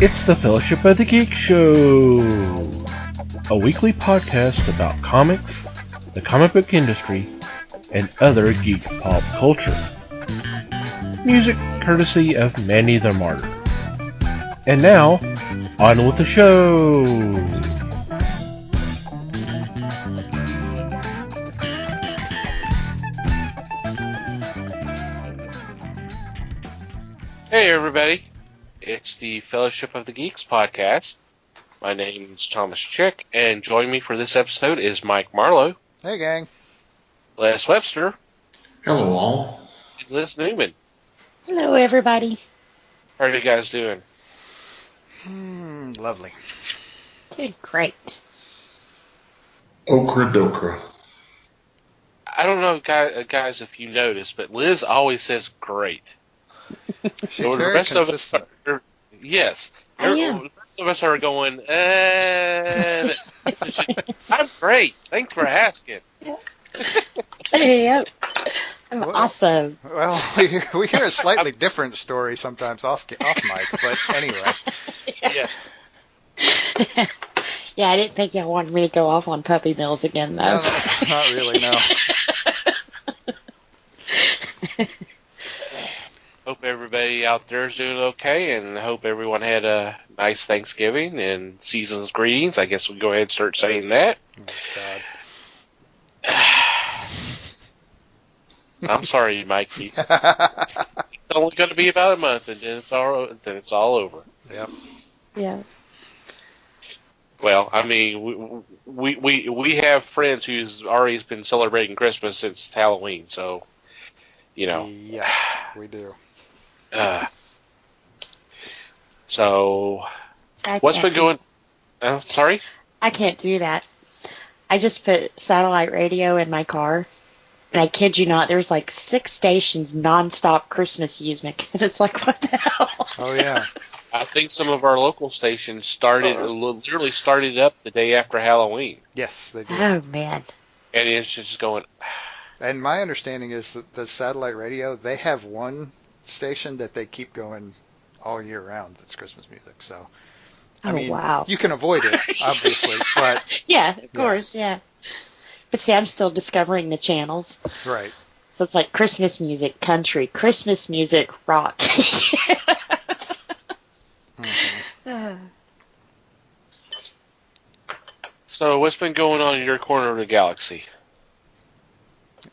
It's the Fellowship of the Geek Show, a weekly podcast about comics, the comic book industry, and other geek pop culture. Music courtesy of Manny the Martyr. And now, on with the show! Hey everybody, it's the Fellowship of the Geeks podcast. My name is Thomas Chick, and joining me for this episode is Mike Marlowe. Hey gang. Les Webster. Hello all. And Liz Newman. Hello everybody. How are you guys doing? Lovely. Doing great. Okra dokra. I don't know, guys, if you noticed, but Liz always says great. She's So the very rest consistent. of us yes. I am. The rest of us are going, I'm great. Thanks for asking. Yep. I'm Well- awesome. Well, we hear a slightly different story sometimes off mic, but anyway. Yeah. Yeah, I didn't think y'all wanted me to go off on puppy mills again, though. No, not really, no. Hope everybody out there is doing okay, and hope everyone had a nice Thanksgiving and season's greetings. I guess we'll go ahead and start saying that. Oh, I'm sorry, Mike. It's God. only going to be about a month, and then it's all over. Yep. Yeah. Well, I mean, we have friends who's already been celebrating Christmas since Halloween, so you know. Yes, we do. So I what's can't been going? Sorry. I can't do that. I just put satellite radio in my car, and I kid you not, there's like 6 stations nonstop Christmas music, and it's like, what the hell? Oh, yeah. I think some of our local stations literally started up the day after Halloween, Yes, they do. Oh man. and it's just going. And my understanding is that the satellite radio, they have one station that they keep going all year round that's Christmas music. So, I Oh, mean, wow. you can avoid it, obviously, but, Yeah, of course, yeah. But see, I'm still discovering the channels. right. So it's like Christmas music, country, Christmas music, rock. Mhm. So what's been going on in your corner of the galaxy?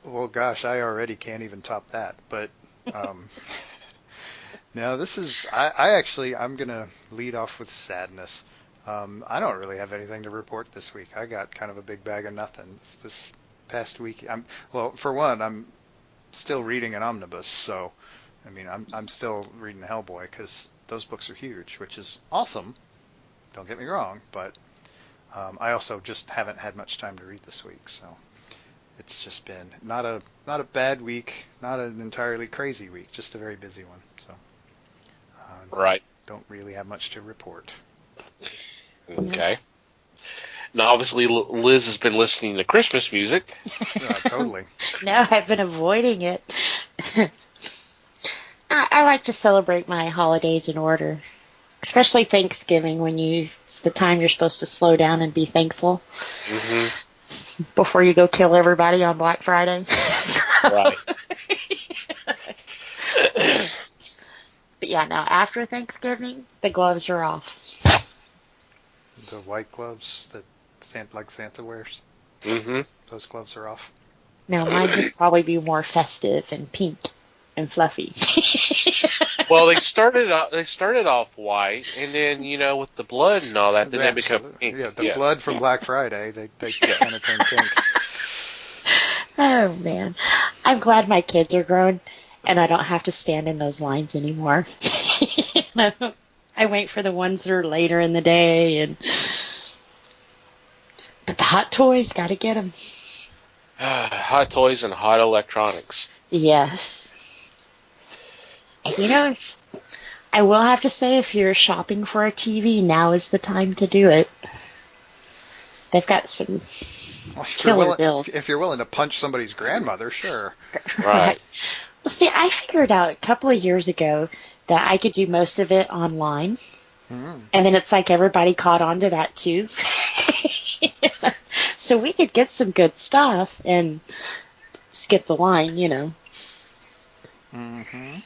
Well, gosh, I already can't even top that. But no, this is. I'm gonna lead off with sadness. I don't really have anything to report this week. I got kind of a big bag of nothing this past week. For one, I'm still reading an omnibus, so I mean, I'm still reading Hellboy because those books are huge, which is awesome. Don't get me wrong, but I also just haven't had much time to read this week, so. It's just been not a bad week, not an entirely crazy week, just a very busy one. So, Right. don't really have much to report. Okay. Now, obviously, Liz has been listening to Christmas music. Totally. No, I've been avoiding it. I like to celebrate my holidays in order, especially Thanksgiving when it's the time you're supposed to slow down and be thankful before you go kill everybody on Black Friday. Right. But yeah, now after Thanksgiving, the gloves are off. The white gloves that Santa wears, Mm-hmm. those gloves are off. Now mine would probably be more festive and pink and fluffy. Well, they started off white, and then with the blood and all that, then they become pink. Yeah, the Yes. blood from Black Friday, they kind of turn pink. Oh man, I'm glad my kids are grown and I don't have to stand in those lines anymore. I wait for the ones that are later in the day, but the hot toys, gotta get them. Hot toys and hot electronics. Yes. I will have to say, if you're shopping for a TV, now is the time to do it. They've got some Well, killer bills. if you're willing to punch somebody's grandmother, sure. Right. Well, see, I figured out a couple of years ago that I could do most of it online. And then it's like everybody caught on to that too. So we could get some good stuff and skip the line, you know. Mm-hmm.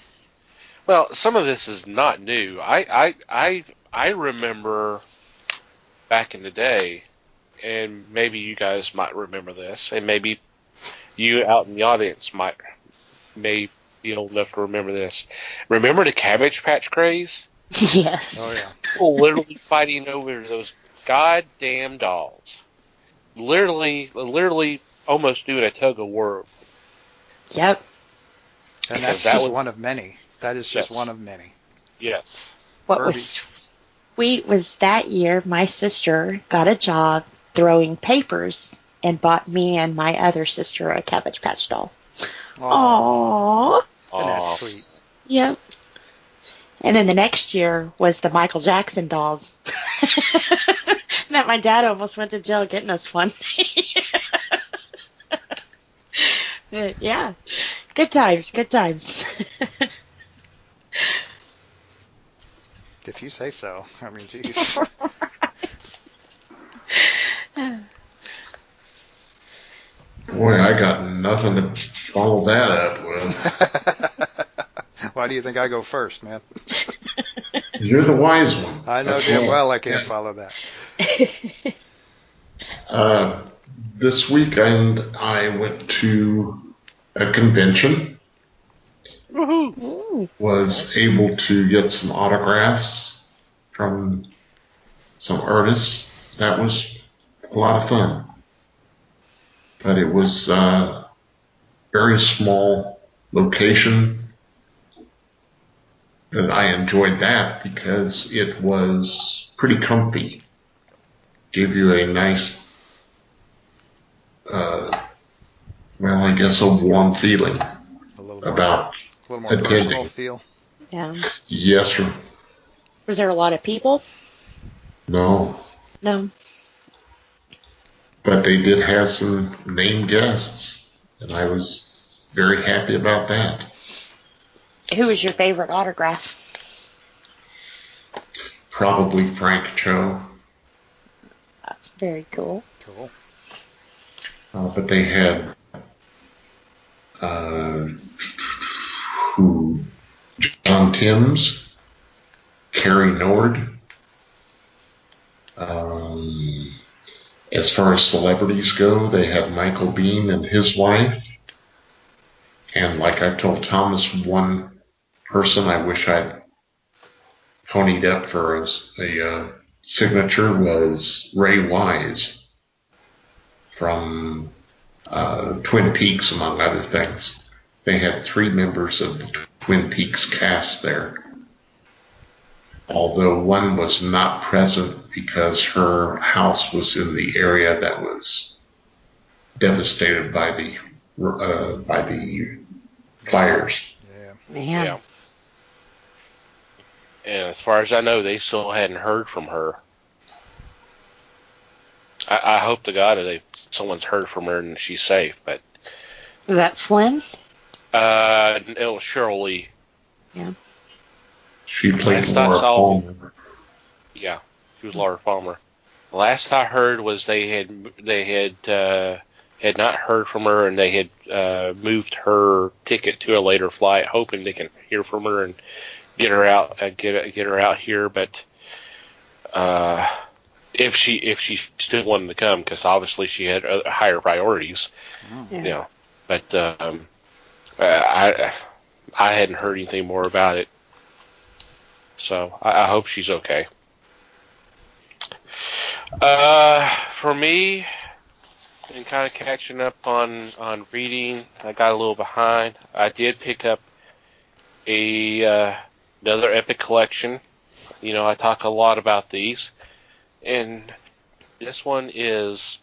Well, some of this is not new. I remember back in the day, and maybe you guys might remember this, and maybe you out in the audience may be old enough to remember this. Remember the Cabbage Patch craze? Yes. Oh yeah. People literally fighting over those goddamn dolls. Literally almost doing a tug of war. Yep. And that's just one of many. That is just one of many. Yes. What Furby. was sweet was that year my sister got a job throwing papers and bought me and my other sister a Cabbage Patch doll. Aww. And that's sweet. Yep. And then the next year was the Michael Jackson dolls. That my dad almost went to jail getting us one. Yeah. Good times, good times. If you say so. I mean, geez. Boy, I got nothing to follow that up with. Why do you think I go first, man? You're the wise one. I know That's damn right. well I can't follow that. This weekend I went to a convention. Ooh. Was able to get some autographs from some artists. That was a lot of fun. But it was a very small location. But I enjoyed that because it was pretty comfy. Gave you a nice, I guess a warm feeling A little about more attending. personal feel. Yeah. Yes, sir. Was there a lot of people? No. No. But they did have some named guests, and I was very happy about that. Who was your favorite autograph? Probably Frank Cho. Very cool. Cool. But they had John Timms, Carrie Nord. As far as celebrities go, they had Michael Bean and his wife. And like I told Thomas, one person I wish I'd ponied up for a signature was Ray Wise from Twin Peaks, among other things. They had 3 members of the Twin Peaks cast there. Although one was not present because her house was in the area that was devastated by the fires. Yeah. Man. Yeah. And as far as I know, they still hadn't heard from her. I hope to God that someone's heard from her and she's safe. But Was that Flynn? it was Cheryl Lee. Yeah. She played Last I Laura saw- Palmer. Yeah, she was Laura Palmer. Last I heard was they had not heard from her, and they had moved her ticket to a later flight, hoping they can hear from her and get her out, get her out here. But if she still wanted to come, because obviously she had higher priorities, Yeah. you know. But I hadn't heard anything more about it, so I hope she's okay. For me, and kind of catching up on reading, I got a little behind. I did pick up another Epic collection. You know, I talk a lot about these, and this one is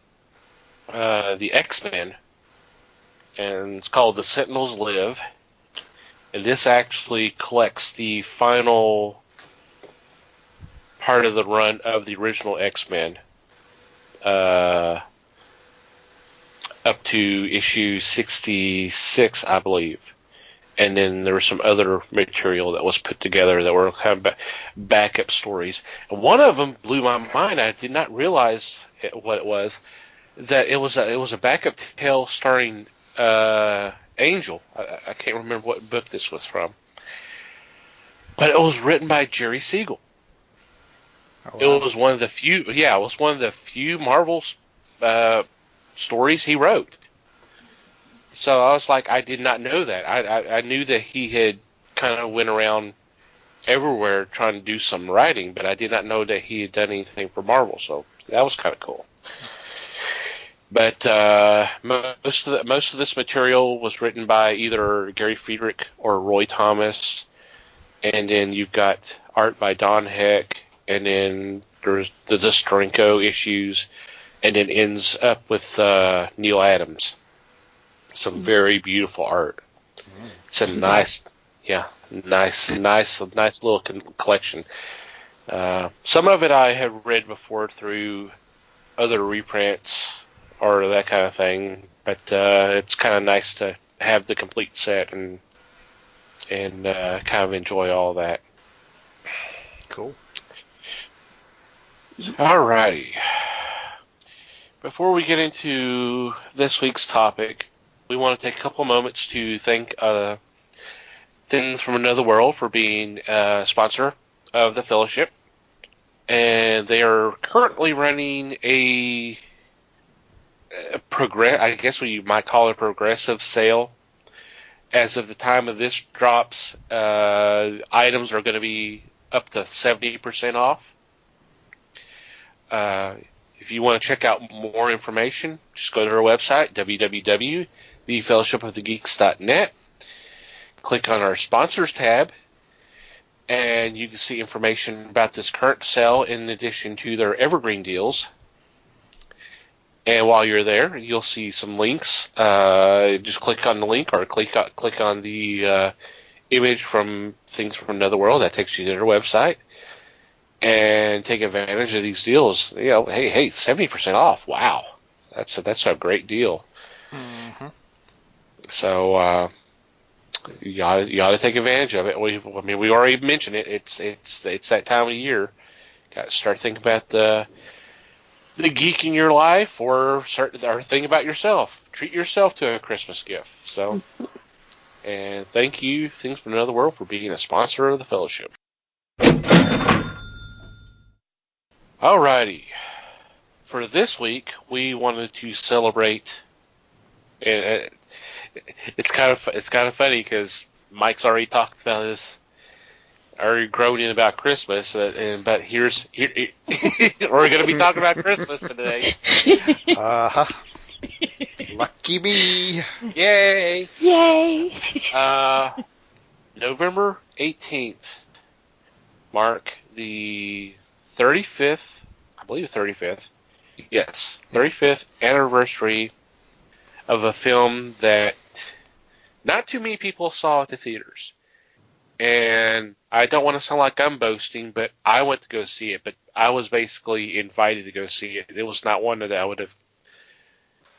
the X-Men, and it's called The Sentinels Live. And this actually collects the final part of the run of the original X-Men, up to issue 66, I believe. and then there was some other material that was put together that were kind of backup stories. And one of them blew my mind. I did not realize what it was. That it was a backup tale starring Angel. I can't remember what book this was from, but it was written by Jerry Siegel. Oh, wow. It was one of the few. Yeah, it was one of the few Marvel stories he wrote. So I was like, I did not know that. I knew that he had kind of went around everywhere trying to do some writing, but I did not know that he had done anything for Marvel. So that was kind of cool. But most of this material was written by either Gary Friedrich or Roy Thomas, and then you've got art by Don Heck, and then there's the Storenko issues, and then ends up with Neil Adams. Some very beautiful art. It's a nice little collection. Some of it I have read before through other reprints or that kind of thing, but it's kind of nice to have the complete set and kind of enjoy all that. Cool. Alrighty. Before we get into this week's topic, we want to take a couple moments to thank Things from Another World for being a sponsor of the Fellowship. And they are currently running I guess what you might call a progressive sale. As of the time of this drops, items are going to be up to 70% off. If you want to check out more information, just go to our website, www.thefellowshipofthegeeks.net. Click on our sponsors tab, and you can see information about this current sale in addition to their evergreen deals. And while you're there, you'll see some links. Just click on the link or click on the image from Things from Another World. That takes you to their website. And take advantage of these deals. You know, hey, 70% off. Wow, that's a great deal. Mm-hmm. So you ought to take advantage of it. We already mentioned it. It's that time of year. Got to start thinking about the geek in your life, or think about yourself. Treat yourself to a Christmas gift. So, and thank you, Things from Another World, for being a sponsor of the Fellowship. Alrighty. For this week, we wanted to celebrate. And it's kind of funny because Mike's already talked about this, already groaned in about Christmas, but here we're going to be talking about Christmas today. Uh-huh. Lucky me. Yay! Yay! November 18th mark the 35th, I believe 35th. Yes, 35th anniversary of a film that not too many people saw at the theaters. And I don't want to sound like I'm boasting, but I went to go see it, but I was basically invited to go see it. It was not one that I would have,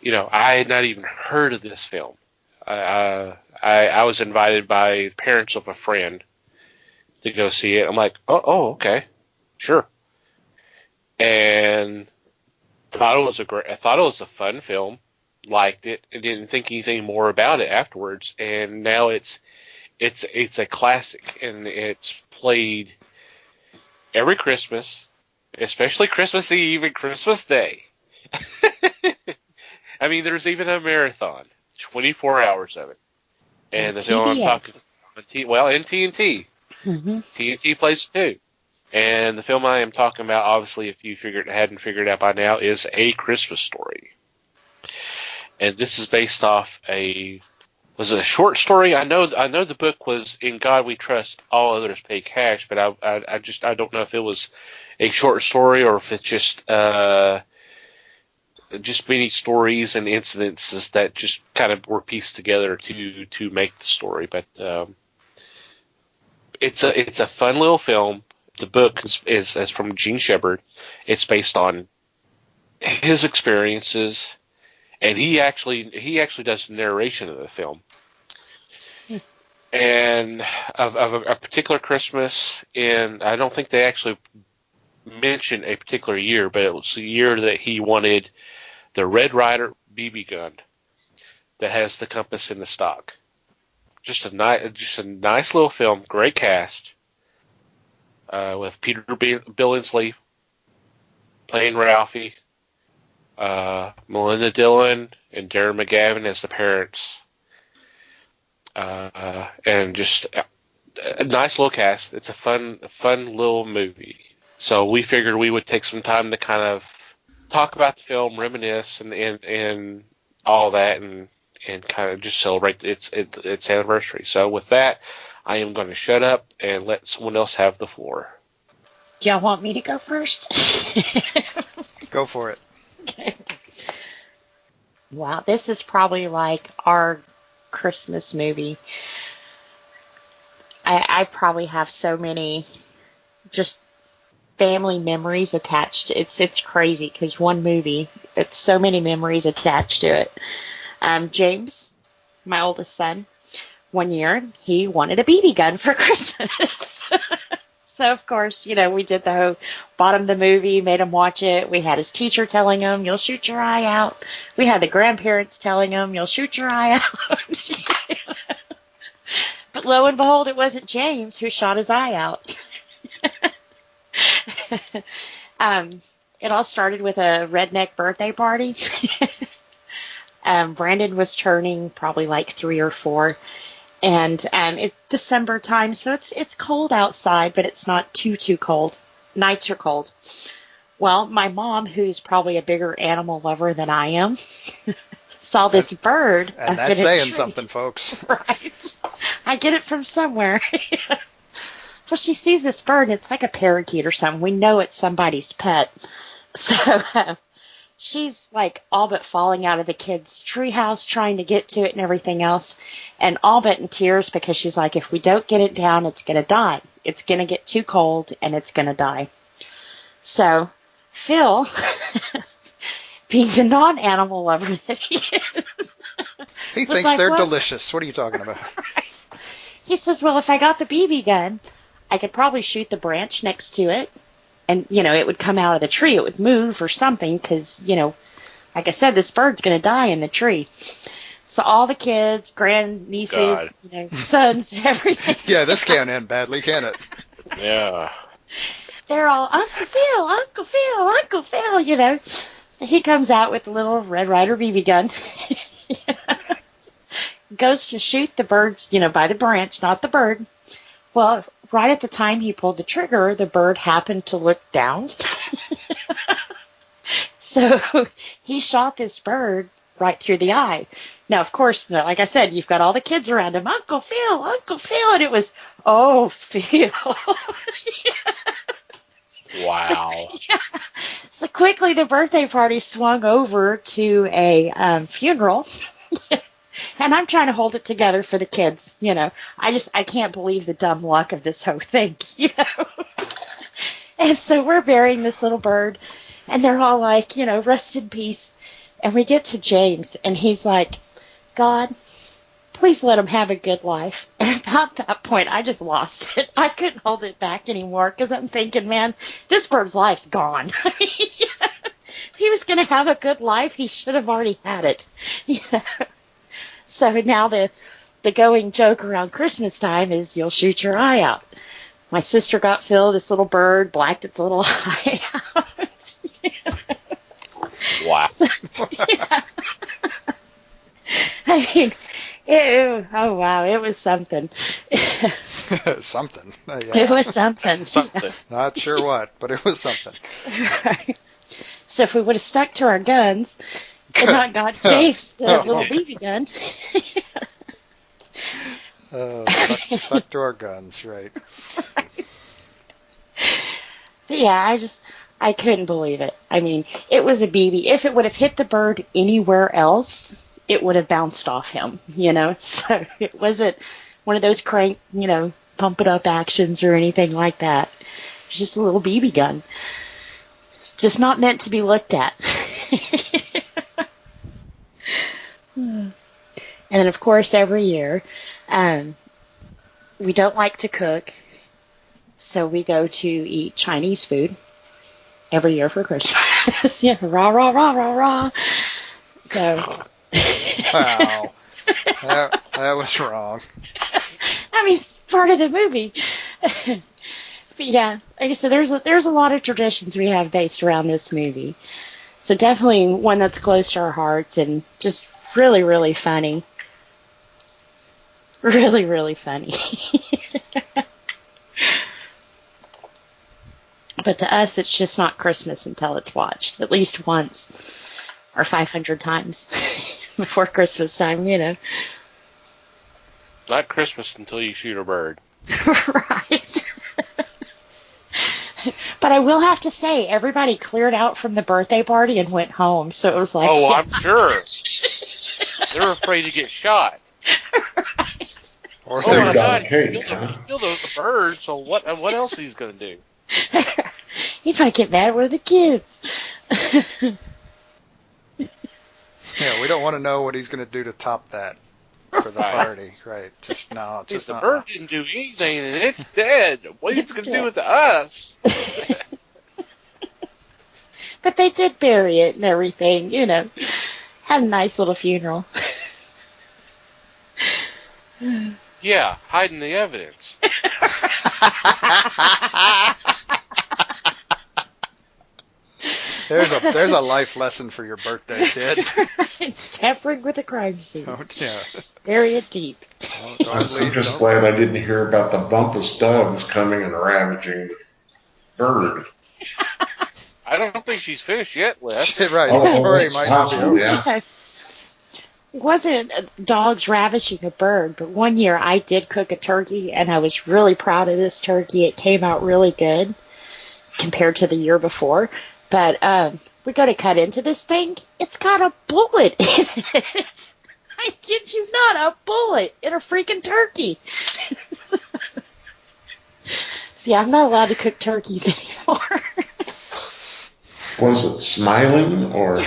I had not even heard of this film. I was invited by parents of a friend to go see it. I'm like, oh, okay, sure. And thought it was a fun film. Liked it. I didn't think anything more about it afterwards. And now it's a classic, and it's played every Christmas, especially Christmas Eve and Christmas Day. I mean, there's even a marathon, 24 hours of it. And the film I'm talking about, in TNT. Mm-hmm. TNT plays it too. And the film I am talking about, obviously, if you hadn't figured it out by now, is A Christmas Story. And this is based off was it a short story? I know the book was In God We Trust, All Others Pay Cash, but I don't know if it was a short story or if it's just many stories and incidences that just kind of were pieced together to make the story. But it's a fun little film. The book is from Gene Shepard. It's based on his experiences, and he actually does the narration of the film. and of a particular Christmas, and I don't think they actually mentioned a particular year, but it was the year that he wanted the Red Ryder BB gun that has the compass in the stock. Just a nice little film, great cast, with Peter Billingsley playing Ralphie, Melinda Dillon and Darren McGavin as the parents, and just a nice little cast. It's a fun little movie. So we figured we would take some time to kind of talk about the film, reminisce, and all that, and kind of just celebrate its anniversary. So with that, I am going to shut up and let someone else have the floor. Do y'all want me to go first? Go for it. Okay. Wow, this is probably like our Christmas movie. I probably have so many just family memories attached. It's crazy because one movie, it's so many memories attached to it. James, my oldest son, one year he wanted a BB gun for Christmas. So of course, we did bought him the movie, made him watch it. We had his teacher telling him, "You'll shoot your eye out." We had the grandparents telling him, "You'll shoot your eye out." But lo and behold, it wasn't James who shot his eye out. It all started with a redneck birthday party. Brandon was turning probably like 3 or 4. And it's December time, so it's cold outside, but it's not too cold. Nights are cold. Well, my mom, who's probably a bigger animal lover than I am, saw this bird. And that's saying something, folks. Right. I get it from somewhere. Well, she sees this bird, and it's like a parakeet or something. We know it's somebody's pet. So she's like all but falling out of the kids' treehouse trying to get to it and everything else, and all but in tears because she's like, if we don't get it down, it's going to die. It's going to get too cold, and it's going to die. So Phil, being the non-animal lover that he is, he thinks like, they're delicious. What are you talking about? He says, well, if I got the BB gun, I could probably shoot the branch next to it. And, it would come out of the tree. It would move or something because, like I said, this bird's going to die in the tree. So all the kids, grandnieces, sons, everything. Yeah, this can't end badly, can it? Yeah. They're all, Uncle Phil, Uncle Phil, Uncle Phil, So he comes out with the little Red Ryder BB gun. Goes to shoot the birds, by the branch, not the bird. Well, right at the time he pulled the trigger, the bird happened to look down. So he shot this bird right through the eye. Now, of course, like I said, you've got all the kids around him. Uncle Phil, and it was, oh, Phil. Wow. So quickly the birthday party swung over to a funeral. And I'm trying to hold it together for the kids, I can't believe the dumb luck of this whole thing, And so we're burying this little bird, and they're all like, rest in peace. And we get to James, and he's like, God, please let him have a good life. And about that point, I just lost it. I couldn't hold it back anymore because I'm thinking, man, this bird's life's gone. If he was going to have a good life, he should have already had it, So now the going joke around Christmas time is you'll shoot your eye out. My sister got Phil this little bird, blacked its little eye out. Wow. So, yeah. I mean, oh wow, it was something. Something. Yeah. It was something. Something. Not sure what, but it was something. Right. So if we would have stuck to our guns and not got James the little BB gun. Stuck to our guns, right. But yeah, I couldn't believe it. I mean, it was a BB. If it would have hit the bird anywhere else, it would have bounced off him, So it wasn't one of those crank, pump it up actions or anything like that. It was just a little BB gun. Just not meant to be looked at. And then, of course, every year, we don't like to cook, so we go to eat Chinese food every year for Christmas. Yeah, rah, rah, rah, rah, rah. So. Wow. That was wrong. I mean, it's part of the movie. But yeah, like I said, there's a lot of traditions we have based around this movie. So definitely one that's close to our hearts and just really, really funny. Really, really funny. But to us, it's just not Christmas until it's watched at least once or 500 times before Christmas time, you know. Not Christmas until you shoot a bird. Right. But I will have to say, everybody cleared out from the birthday party and went home. So it was like, oh, yeah. I'm sure. They're afraid to get shot. Right. Or Oh my got God! a cake, He huh? killed the bird. So what else he's gonna do? He might get mad with the kids. Yeah, we don't want to know what he's going to do to top that for the Right. party. Right. Just no. If Just the not. bird didn't do anything and it's dead, what he's It's gonna dead. do with us? But they did bury it and everything, you know. Had a nice little funeral. Yeah, hiding the evidence. There's a life lesson for your birthday, kid. Tampering with a crime scene. Yeah. Bury it deep. I'm just glad I didn't hear about the bumpus dogs coming and ravaging the bird. I don't think she's finished yet, Les. Right. Oh, The story that's might not be possible, over. yeah. It wasn't dogs ravaging a bird, but one year I did cook a turkey, and I was really proud of this turkey. It came out really good compared to the year before. But we go to cut into this thing. It's got a bullet in it. I kid you not, a bullet in a freaking turkey. See, I'm not allowed to cook turkeys anymore. Was it smiling or?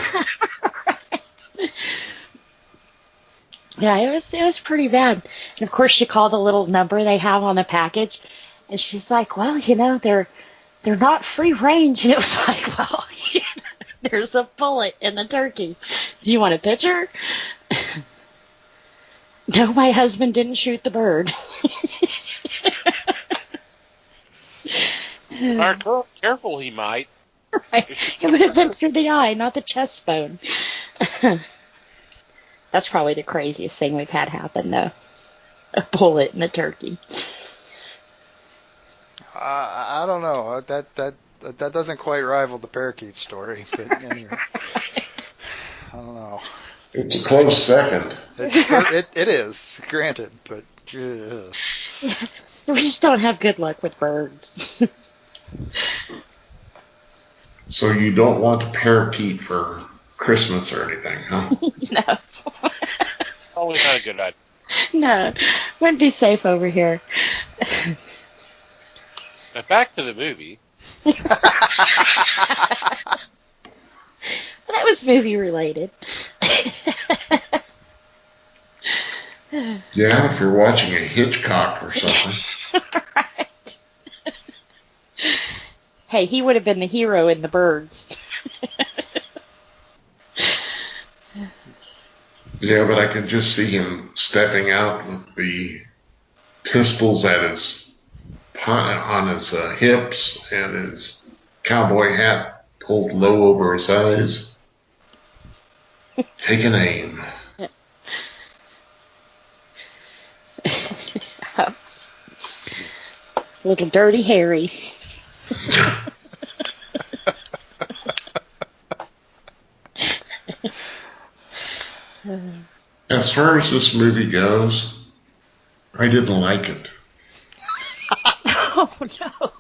Yeah, it was pretty bad. And of course, she called the little number they have on the package, and she's like, "Well, you know, they're not free range." And it was like, "Well, you know, there's a bullet in the turkey. Do you want a picture?" No, my husband didn't shoot the bird. Careful, he might. Right. It would have been through the eye, not the chest bone. That's probably the craziest thing we've had happen, though. A bullet in a turkey. I don't know. That doesn't quite rival the parakeet story, but anyway. I don't know. It's a close second. It is, granted, but ugh. We just don't have good luck with birds. So you don't want a parakeet for Christmas or anything, huh? No. Probably not a good idea. No. Wouldn't be safe over here. Now back to the movie. That was movie related. Yeah, if you're watching a Hitchcock or something. Right. Hey, he would have been the hero in The Birds. Yeah, but I can just see him stepping out with the pistols at on his hips and his cowboy hat pulled low over his eyes. Taking aim. Little Dirty Harry. As far as this movie goes, I didn't like it. Oh, no.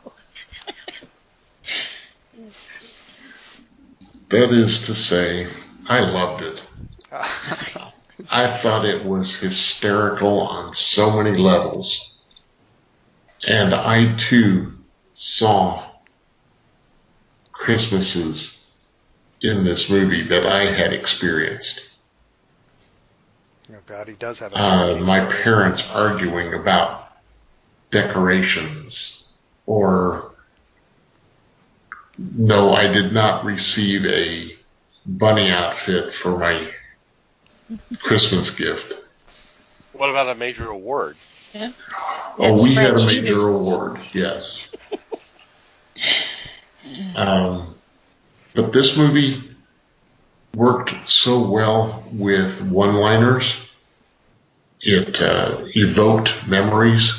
That is to say, I loved it. I thought it was hysterical on so many levels. And I, too, saw Christmases in this movie that I had experienced. Oh God, he does have a My parents arguing about decorations, or no, I did not receive a bunny outfit for my Christmas gift. What about a major award? Yeah. Oh, we had a major award, yes. But this movie worked so well with one-liners. It evoked memories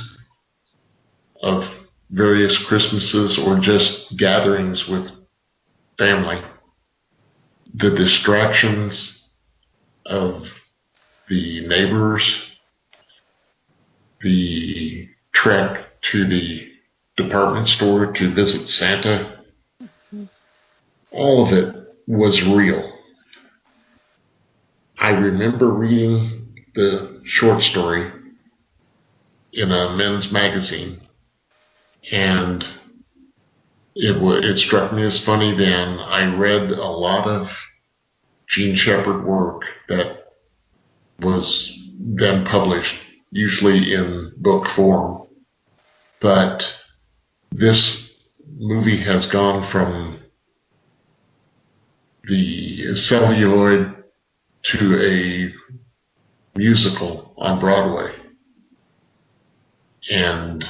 of various Christmases or just gatherings with family. The distractions of the neighbors, the trek to the department store to visit Santa, all of it was real. I remember reading the short story in a men's magazine, and it struck me as funny then. I read a lot of Gene Shepard work that was then published, usually in book form. But this movie has gone from the celluloid to a musical on Broadway. And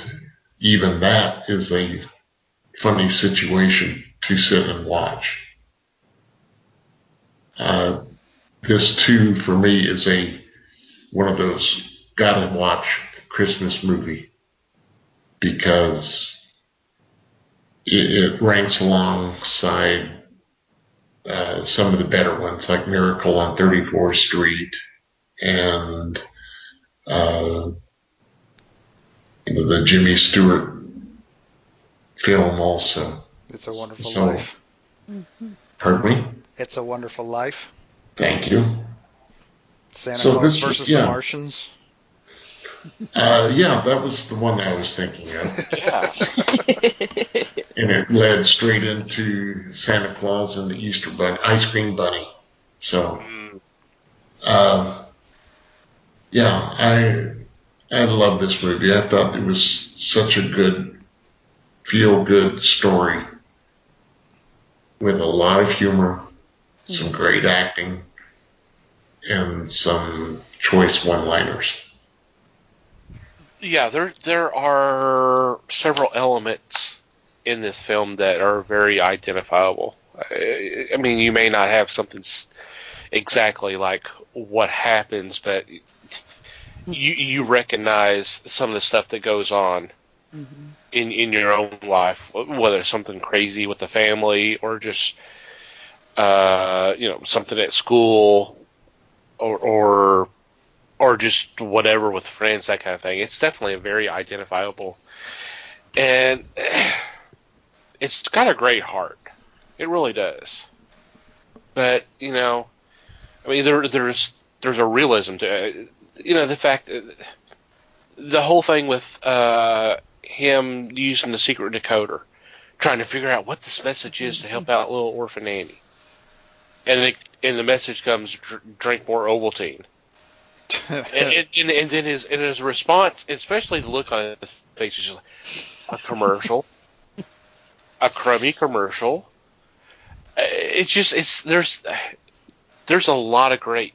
even that is a funny situation to sit and watch. This too, for me, is one of those gotta watch Christmas movie because it ranks alongside some of the better ones, like Miracle on 34th Street and the Jimmy Stewart film also. It's a Wonderful Life. Pardon me? It's a Wonderful Life. Thank you. Santa Claus versus the Martians. Yeah, that was the one I was thinking of. Yeah. And it led straight into Santa Claus and the Easter Bunny, Ice Cream Bunny. So, yeah, I love this movie. I thought it was such a good, feel-good story with a lot of humor, some great acting, and some choice one-liners. Yeah, there are several elements in this film that are very identifiable. I mean, you may not have something exactly like what happens, but you recognize some of the stuff that goes on in your own life, whether it's something crazy with the family or just something at school or just whatever with friends, that kind of thing. It's definitely a very identifiable, and it's got a great heart. It really does. But I mean, there's a realism to it. The fact that the whole thing with him using the secret decoder, trying to figure out what this message is to help out little orphan Annie, and the message comes, drink more Ovaltine. and then his response, especially the look on his face, is just like, a commercial, a crummy commercial. There's a lot of great.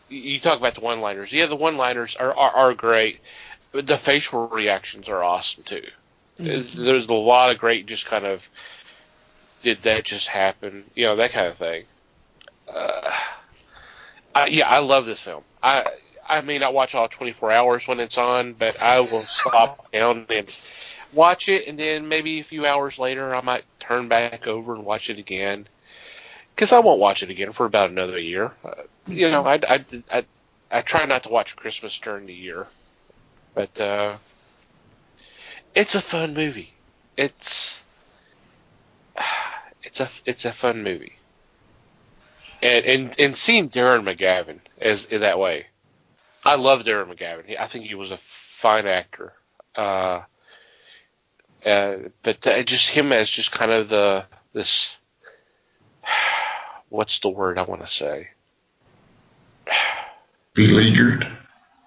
You talk about the one-liners. Yeah, the one-liners are great, but the facial reactions are awesome too. There's a lot of great, just kind of, did that just happen? That kind of thing. I love this film. I may not watch all 24 hours when it's on, but I will stop down and watch it, and then maybe a few hours later I might turn back over and watch it again, because I won't watch it again for about another year. I try not to watch Christmas during the year, but it's a fun movie. It's a fun movie. And seeing Darren McGavin as in that way, I love Darren McGavin. I think he was a fine actor. But just him as just kind of this, what's the word I want to say? Beleaguered?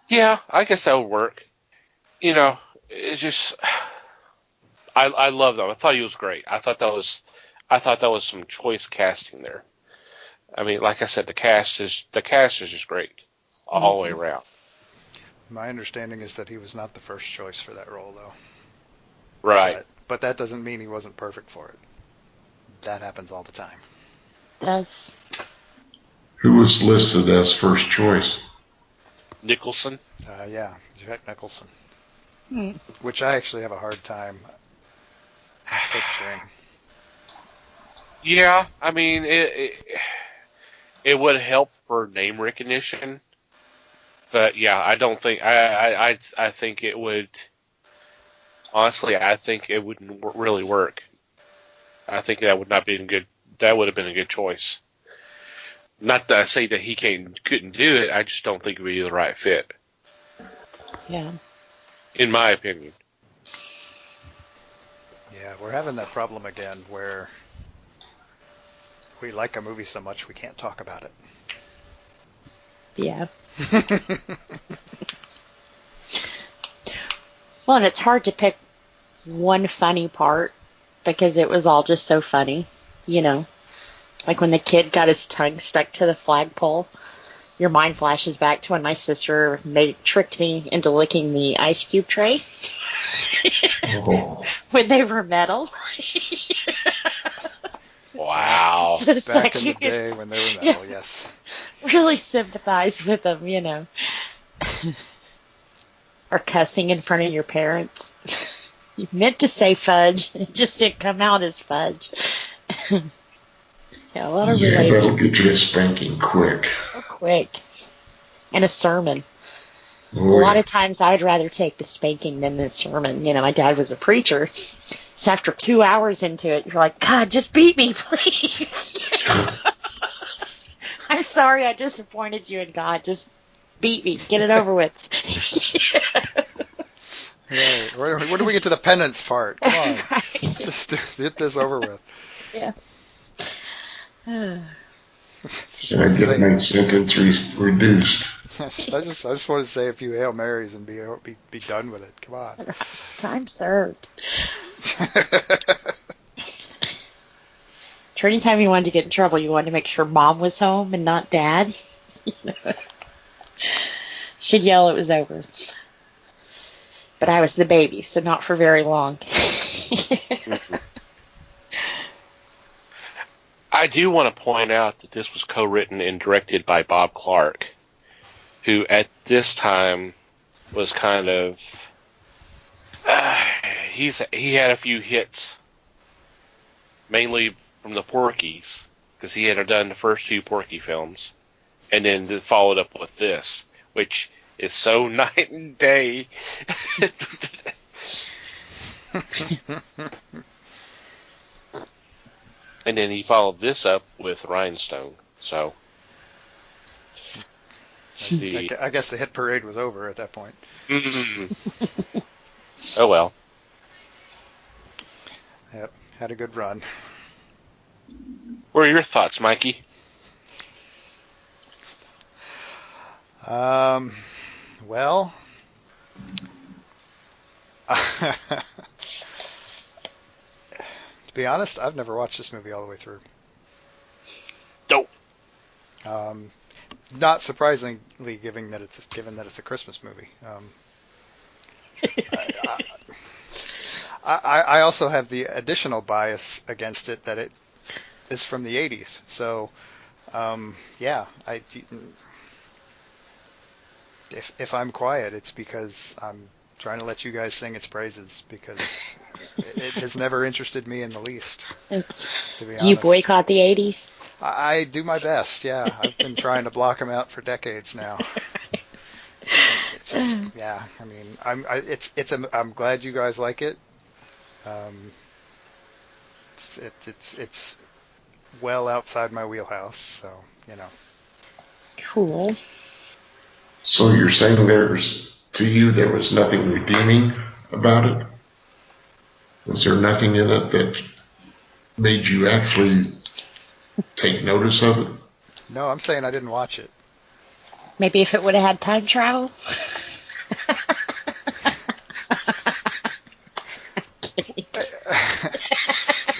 Yeah, I guess that would work. it's just I love him. I thought he was great. I thought that was some choice casting there. I mean, like I said, the cast is just great all the way around. My understanding is that he was not the first choice for that role, though. Right. But that doesn't mean he wasn't perfect for it. That happens all the time. Does. Who was listed as first choice? Nicholson. Yeah, Jack Nicholson. Hmm. Which I actually have a hard time picturing. Yeah, I mean it would help for name recognition, but yeah, I don't think I think it would. Honestly, I think it wouldn't really work. I think that would not be good. That would have been a good choice. Not that I say that he couldn't do it. I just don't think it would be the right fit. Yeah. In my opinion. Yeah, we're having that problem again where we like a movie so much we can't talk about it. Yeah. Well, and it's hard to pick one funny part because it was all just so funny, you know. Like when the kid got his tongue stuck to the flagpole, your mind flashes back to when my sister tricked me into licking the ice cube tray when they were metal. Wow. So it's Back like in you the could day when they were metal, yes. really sympathize with them, you know. Or cussing in front of your parents. You meant to say fudge, it just didn't come out as fudge. So a lot of Yeah, related. that'll get you a spanking quick. Oh, quick. And a sermon. Oh, A lot yeah. of times I'd rather take the spanking than the sermon. You know, my dad was a preacher. So after 2 hours into it, you're like, God, just beat me, please. I'm sorry I disappointed you in God. Just beat me. Get it over with. Right. Where do we get to the penance part? Come on. Right. Just get this over with. Yeah. Just And I want to get my say, sentence reduced. I just want to say a few Hail Marys and be done with it. Come on. Time served. For any time you wanted to get in trouble, you wanted to make sure Mom was home and not Dad. She'd yell it was over. But I was the baby, so not for very long. I do want to point out that this was co-written and directed by Bob Clark, who at this time was kind of he had a few hits, mainly from the Porky's, because he had done the first two Porky films, and then followed up with this, which is so night and day. And then he followed this up with Rhinestone. So, I guess the hit parade was over at that point. Oh well. Yep, had a good run. What are your thoughts, Mikey? Well, to be honest, I've never watched this movie all the way through. Dope. Not surprisingly, given that it's a Christmas movie. I also have the additional bias against it that it is from the 80s. So, yeah, if I'm quiet, it's because I'm trying to let you guys sing its praises, because it has never interested me in the least, to be honest. Do you boycott the 80s? I do my best, yeah. I've been trying to block them out for decades now. It's just, yeah, I mean, I'm glad you guys like it. It's well outside my wheelhouse, so, you know. Cool. So you're saying to you there was nothing redeeming about it? Was there nothing in it that made you actually take notice of it? No, I'm saying I didn't watch it. Maybe if it would have had time travel?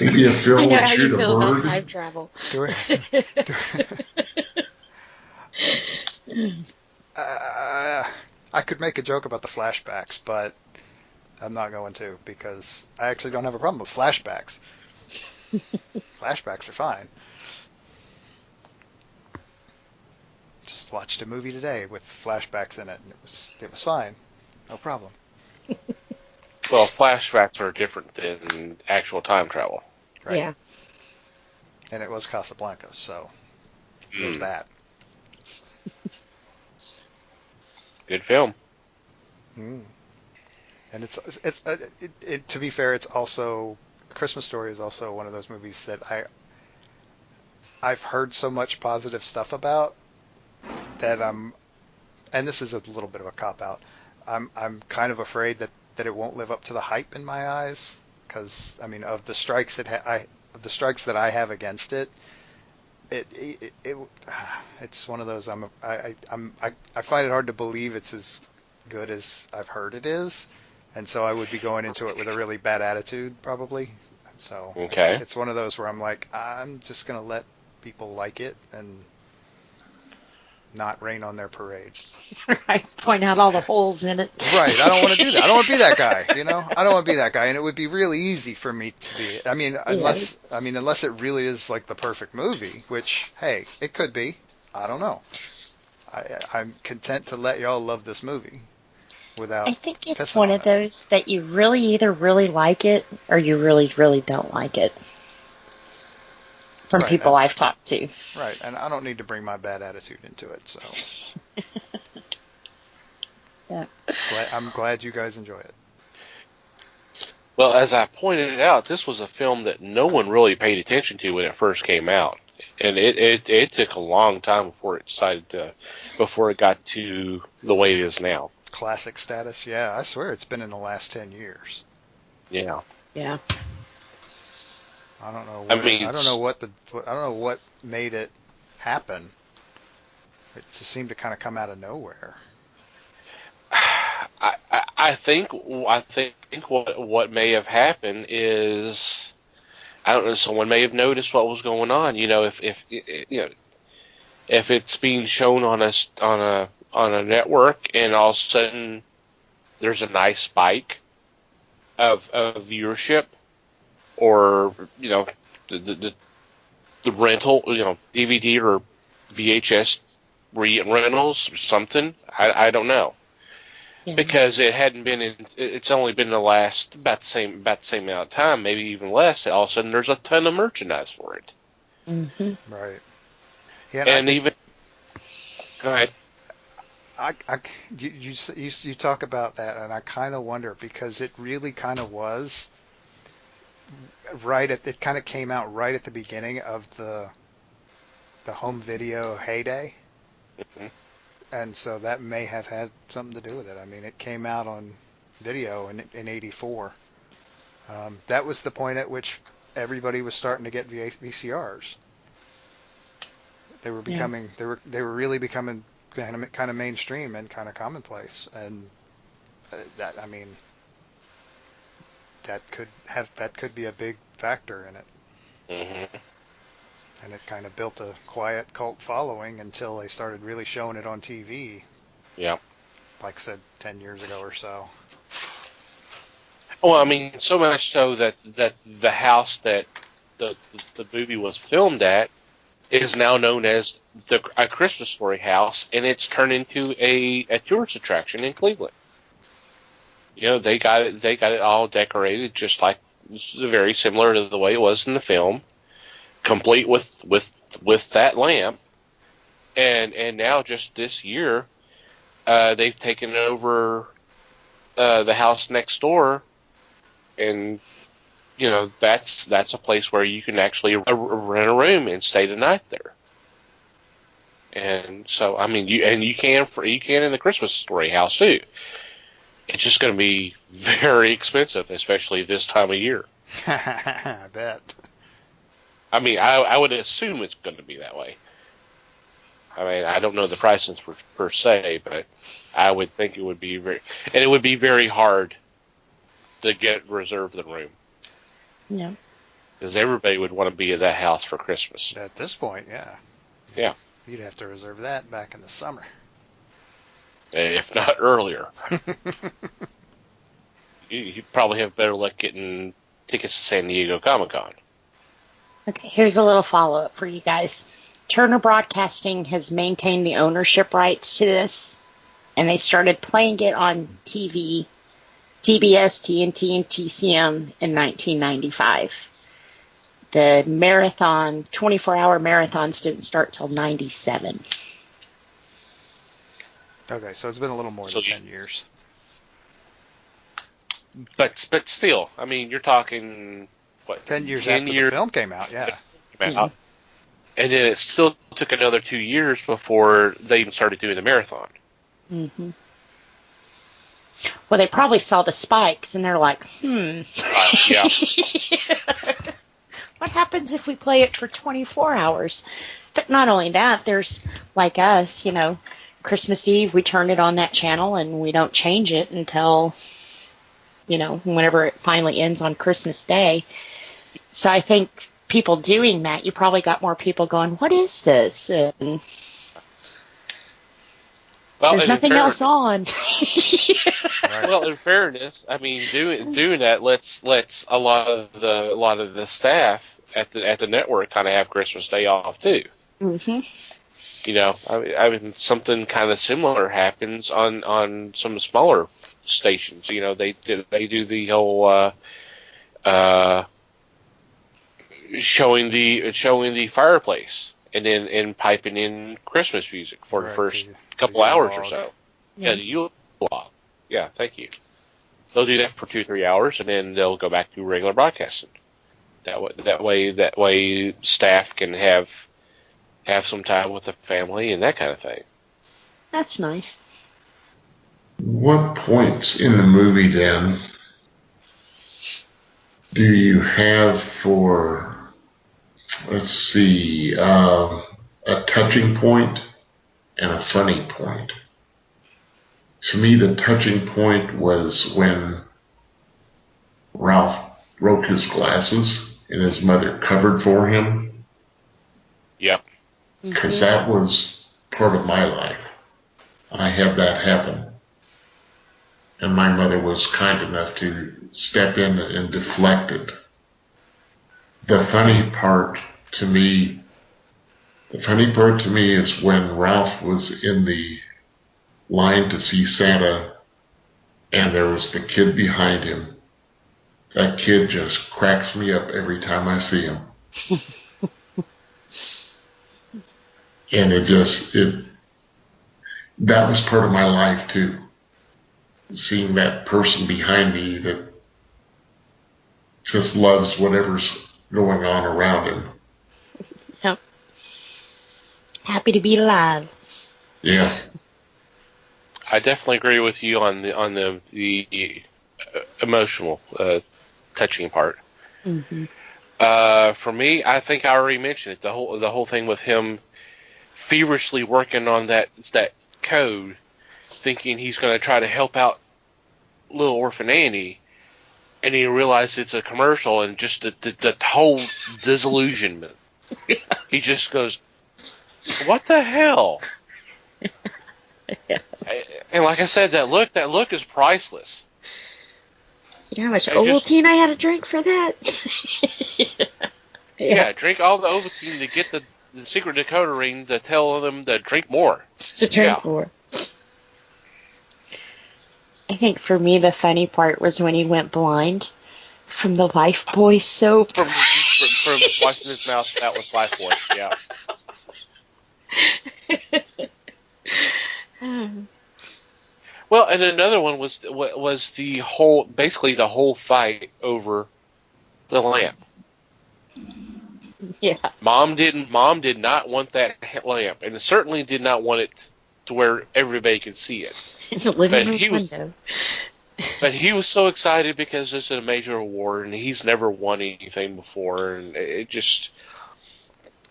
Maybe a Phil I know would how you shoot a feel about bird. time travel. I could make a joke about the flashbacks, but I'm not going to because I actually don't have a problem with flashbacks. Flashbacks are fine. Just watched a movie today with flashbacks in it, and it was fine, no problem. Well, flashbacks are different than actual time travel. Right. Yeah. And it was Casablanca, so there's that. Good film. Mm. And to be fair, it's also Christmas Story is also one of those movies that I've heard so much positive stuff about that and this is a little bit of a cop out. I'm kind of afraid that it won't live up to the hype in my eyes because I mean of the strikes that I have against it. It's one of those I find it hard to believe it's as good as I've heard it is, and so I would be going into it with a really bad attitude probably. So Okay. it's one of those where I'm like, I'm just gonna let people like it and not rain on their parade. Right. Point out all the holes in it. Right. I don't want to do that. I don't want to be that guy. I don't want to be that guy, and it would be really easy for me to be. Unless it really is like the perfect movie, which hey, it could be. I don't know. I'm content to let y'all love this movie without. I think it's pissing one on of it. those that you really either really like it or you really, really don't like it. From Right, people I've talked to. Right, and I don't need to bring my bad attitude into it, so. Yeah. I'm glad you guys enjoy it. Well, as I pointed out, this was a film that no one really paid attention to when it first came out, and it took a long time before it got to the way it is now. Classic status, yeah. I swear it's been in the last 10 years. Yeah. Yeah. I don't know. I don't know what made it happen. It just seemed to kind of come out of nowhere. I think what may have happened is I don't know. Someone may have noticed what was going on. If it's being shown on a network and all of a sudden there's a nice spike of viewership, or the rental, DVD or VHS rentals or something. I don't know. Yeah. Because it hadn't been it's only been the last about the same amount of time, maybe even less. All of a sudden, there's a ton of merchandise for it. Mm-hmm. Right. Yeah. And even go ahead. You talk about that, and I kind of wonder because it really kind of was it kind of came out right at the beginning of the home video heyday. Mm-hmm. And so that may have had something to do with it. I mean, it came out on video in '84. That was the point at which everybody was starting to get VCRs. They were becoming they were really becoming kind of mainstream and kind of commonplace. And that could be a big factor in it. Mm-hmm. And it kind of built a quiet cult following until they started really showing it on TV. Yeah. Like I said, 10 years ago or so. Well, I mean, so much so that the house that the movie was filmed at is now known as a Christmas Story house, and it's turned into a tourist attraction in Cleveland. They got it all decorated just like very similar to the way it was in the film, complete with that lamp. And now just this year, they've taken over the house next door, and that's a place where you can actually rent a room and stay the night there. And so I mean, you can in the Christmas Story house too. It's just going to be very expensive, especially this time of year. I bet. I mean, I would assume it's going to be that way. I mean, I don't know the prices per se, but I would think it would be it would be very hard to reserve the room. Yeah. because everybody would want to be at that house for Christmas. At this point, yeah. Yeah. You'd have to reserve that back in the summer. If not earlier. You'd probably have better luck getting tickets to San Diego Comic-Con. Okay, here's a little follow-up for you guys. Turner Broadcasting has maintained the ownership rights to this, and they started playing it on TV, TBS, TNT, and TCM in 1995. The marathon, 24-hour marathons didn't start till 97. Okay, so it's been a little more than 10 years. But still, I mean, you're talking, what? 10 years after the film came out, yeah. And then it still took another 2 years before they even started doing the marathon. Mm-hmm. Well, they probably saw the spikes, and they're like, Yeah. What happens if we play it for 24 hours? But not only that, there's, like us, Christmas Eve, we turn it on that channel, and we don't change it until, whenever it finally ends on Christmas Day. So I think people doing that, you probably got more people going, what is this? And there's nothing else on. Well, in fairness, I mean, doing that lets a lot of the staff at the network kind of have Christmas Day off too. Mm-hmm. I mean, something kind of similar happens on some smaller stations. They do the whole showing the fireplace and then piping in Christmas music for the first couple hours or so. Yeah, the Yule log. Yeah, thank you. They'll do that for 2-3 hours, and then they'll go back to regular broadcasting. That way, staff can have some time with the family and that kind of thing. That's nice. What points in the movie then do you have for, let's see, a touching point and a funny point? To me, the touching point was when Ralph broke his glasses and his mother covered for him. Yep. Because that was part of my life. I had that happen. And my mother was kind enough to step in and deflect it. The funny part to me is when Ralph was in the line to see Santa and there was the kid behind him. That kid just cracks me up every time I see him. And that was part of my life too. Seeing that person behind me that just loves whatever's going on around him. Yep. Happy to be alive. Yeah. I definitely agree with you on the emotional, touching part. Mm-hmm. For me, I think I already mentioned it. The whole thing with him feverishly working on that code, thinking he's going to try to help out little orphan Annie, and he realized it's a commercial, and just the whole disillusionment. He just goes, "What the hell?" Yeah. And like I said, that look is priceless. You know how much Ovaltine I had to drink for that? Yeah, drink all the Ovaltine to get the secret decoder ring to tell them to drink more. To drink more. I think for me the funny part was when he went blind from the Lifebuoy soap. From washing his mouth out with Lifebuoy, yeah. Well, and another one was the whole fight over the lamp. Yeah. Mom did not want that lamp, and certainly did not want it to where everybody could see it. In the living room window. But he was so excited because it's a major award, and he's never won anything before, and it just...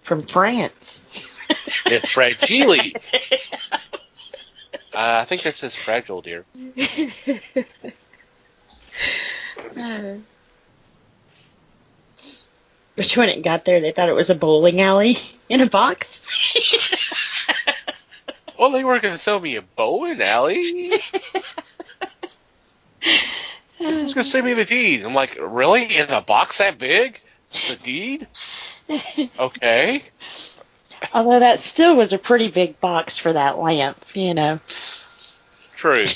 From France. It's fragile. I think that says fragile, dear. But when it got there, they thought it was a bowling alley in a box. Well, they weren't going to sell me a bowling alley. They're just going to send me the deed. I'm like, really? In a box that big? The deed? Okay. Although that still was a pretty big box for that lamp, True.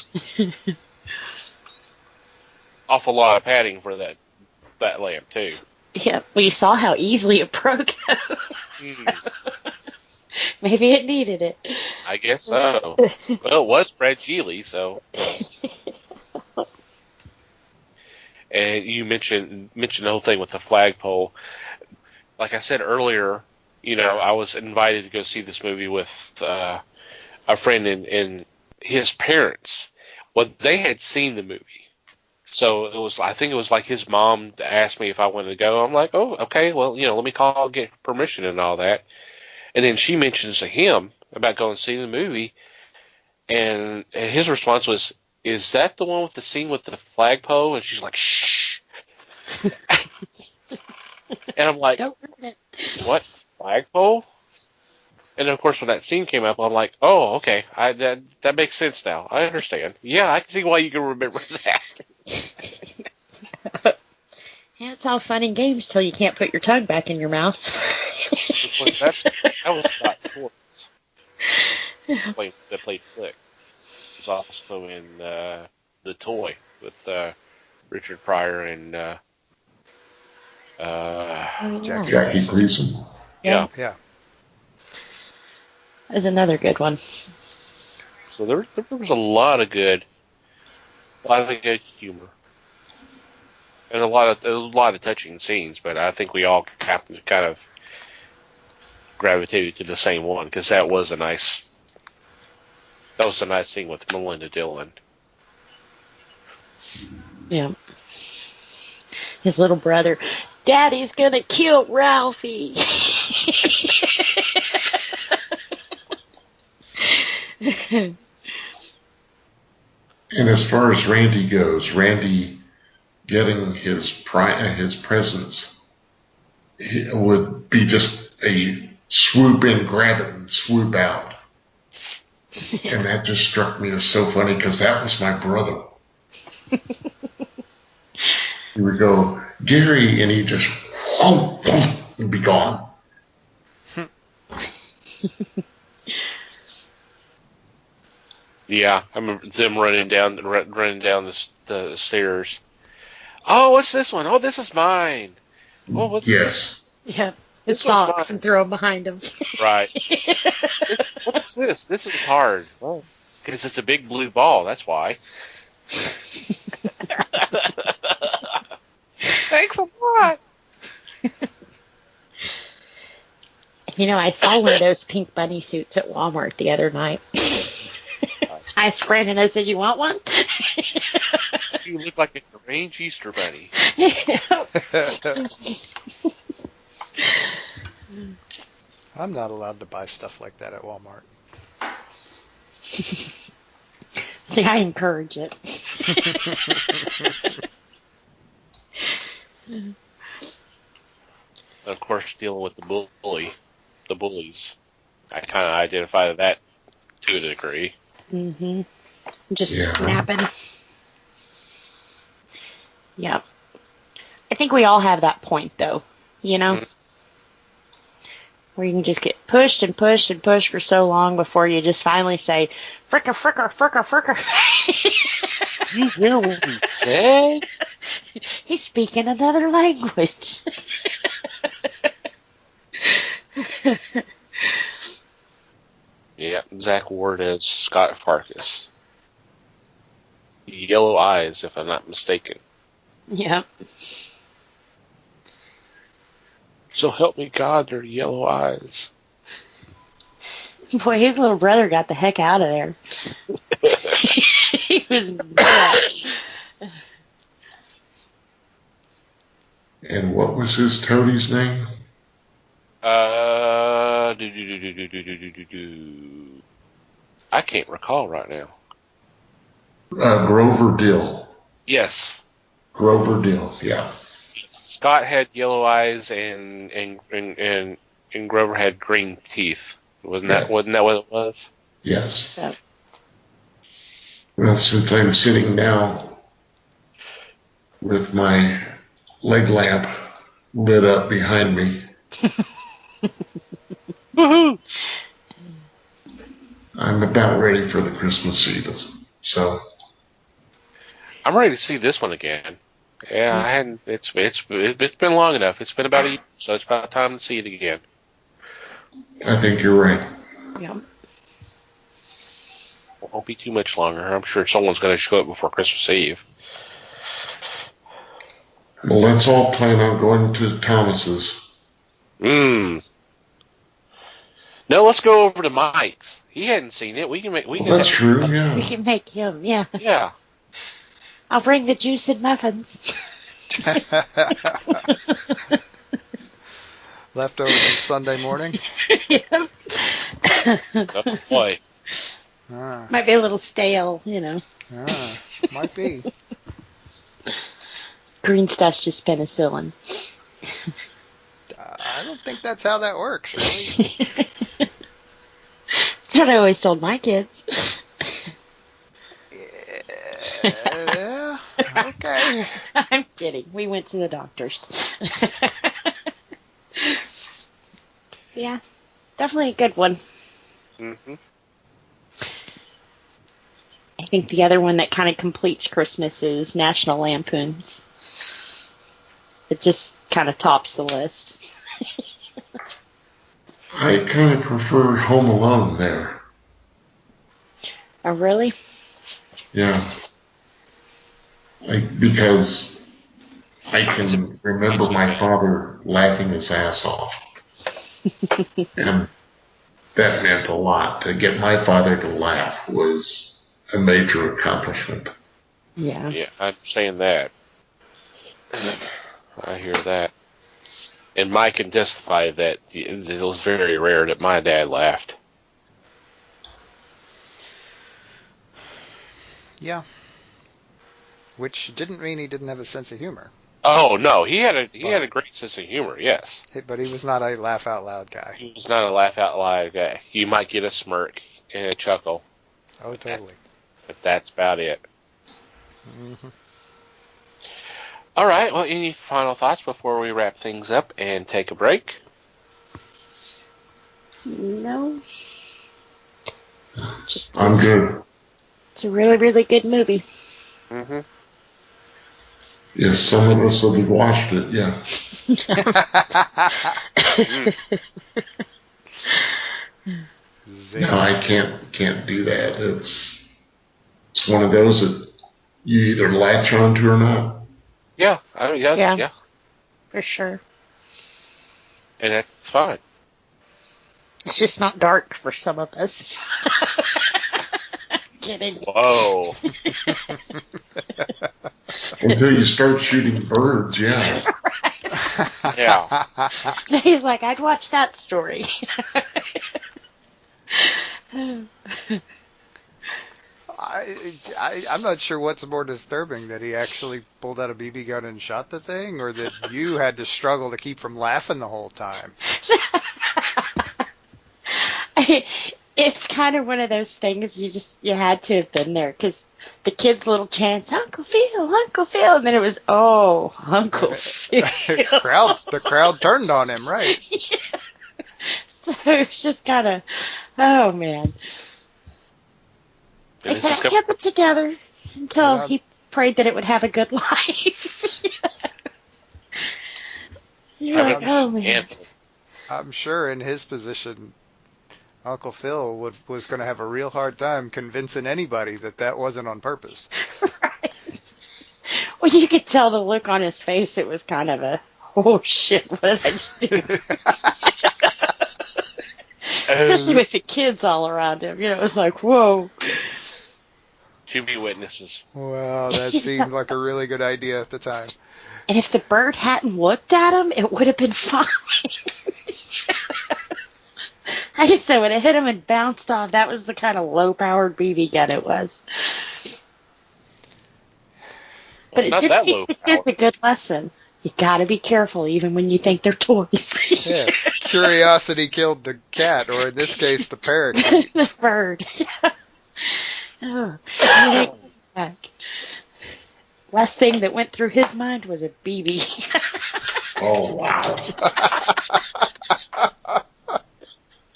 Awful lot of padding for that lamp, too. Yeah, we saw how easily it broke. Maybe it needed it. I guess so. Well, it was Brad Geely, so. And you mentioned the whole thing with the flagpole. Like I said earlier, I was invited to go see this movie with a friend and his parents. Well, they had seen the movie. So I think it was like his mom asked me if I wanted to go. I'm like, oh, okay, well, let me call and get permission and all that. And then she mentions to him about going to see the movie. And his response was, is that the one with the scene with the flagpole? And she's like, shh. And I'm like, Don't ruin it. What? Flagpole? And then, of course, when that scene came up, I'm like, oh, okay. That makes sense now. I understand. Yeah, I can see why you can remember that. Yeah, it's all fun and games till you can't put your tongue back in your mouth. That was Scott Schwartz. That played Flick. He was also in The Toy with Richard Pryor and Jackie Gleason. Yeah. Yeah. That's another good one. So there was a lot of good humor. And a lot of touching scenes, but I think we all happened to kind of gravitated to the same one because that was a nice scene with Melinda Dillon. Yeah. His little brother, Daddy's gonna kill Ralphie. And as far as Randy goes, Randy getting his presents would be just a swoop in, grab it, and swoop out. And that just struck me as so funny because that was my brother. He would go, Gary, and he'd just, and be gone. Yeah, I remember them running down the stairs. Oh, what's this one? Oh, this is mine. Oh, what's Yes. Yeah. This Socks one's mine. and throw them behind him. Right. What's this? This is hard. Oh, because it's a big blue ball. That's why. Thanks a lot. I saw one of those pink bunny suits at Walmart the other night. I asked Brandon, I said, you want one? You look like a deranged Easter bunny. I'm not allowed to buy stuff like that at Walmart. See, I encourage it. Of course, dealing with the bullies. I kind of identify that to a degree. Mm-hmm. Just snapping. Yeah. I think we all have that point, though, Mm-hmm. Where you can just get pushed and pushed and pushed for so long before you just finally say, fricker, fricker, fricker, fricker. You hear what he said? He's speaking another language. Yeah, exact word is Scott Farkas. Yellow eyes, if I'm not mistaken. Yep. So help me God, they're yellow eyes. Boy, his little brother got the heck out of there. He was mad. And what was his toadie's name? I can't recall right now. Grover Dill. Yes. Grover Dill, yeah. Scott had yellow eyes and Grover had green teeth. Wasn't that what it was? Yes. So, Well, since I'm sitting now with my leg lamp lit up behind me, Woohoo! I'm about ready for the Christmas season. So I'm ready to see this one again. Yeah, I hadn't. It's been long enough. It's been about a year, so it's about time to see it again. I think you're right. yeah. Won't be too much longer. I'm sure someone's going to show up before Christmas Eve. Well, let's all plan on going to Thomas's. No, let's go over to Mike's. He hadn't seen it. We can make. That's true. Yeah. We can make him, yeah. Yeah. I'll bring the juice and muffins. Leftovers from Sunday morning. Yeah. Oh boy. Might be a little stale, Might be. Green stuff's just penicillin. I don't think that's how that works, really. That's what I always told my kids. Yeah, okay. I'm kidding. We went to the doctor's. Yeah, definitely a good one. Mm-hmm. I think the other one that kind of completes Christmas is National Lampoon's. It just kind of tops the list. I kind of prefer Home Alone there. Oh, really? Yeah. Because I can remember my father laughing his ass off. And that meant a lot. To get my father to laugh was a major accomplishment. Yeah. Yeah, I'm saying that. I hear that. And Mike can testify that it was very rare that my dad laughed. Yeah. Which didn't mean he didn't have a sense of humor. Oh no, he had a great sense of humor. Yes, But he was not a laugh out loud guy. he was not a laugh out loud guy. You might get a smirk and a chuckle, Oh, totally. but that's about it. Mm-hmm. All right. Well, any final thoughts before we wrap things up and take a break? No. I'm good. It's a really, really good movie. Mm-hmm. If some of us have watched it, yeah. No, I can't do that. It's one of those that you either latch onto or not. Yeah. Yeah. For sure. And that's fine. It's just not dark for some of us. Kidding. Whoa. Until you start shooting birds, yeah. Yeah. He's like, I'd watch that story. I'm not sure what's more disturbing, that he actually pulled out a BB gun and shot the thing, or that you had to struggle to keep from laughing the whole time. It's kind of one of those things you had to have been there, because the kid's little chants, Uncle Phil, and then it was, oh, Uncle Phil. The crowd turned on him, right? Yeah. So it's just kind of, oh man. They said I kept it together until he prayed that it would have a good life. You're like, oh man. I'm sure in his position, Uncle Phil was going to have a real hard time convincing anybody that wasn't on purpose. Right. Well, you could tell the look on his face. It was kind of a, oh shit, what did I just do? Especially with the kids all around him. It was like, whoa. To be witnesses. Well, that seemed like a really good idea at the time. And if the bird hadn't looked at him, it would have been fine. Like I said, when it hit him and bounced off, that was the kind of low-powered BB gun it was. But it did teach the kids a good lesson. You gotta be careful even when you think they're toys. Yeah, curiosity killed the cat, or in this case, the parakeet. The bird. Oh, I hate back. Last thing that went through his mind was a BB. Oh, wow.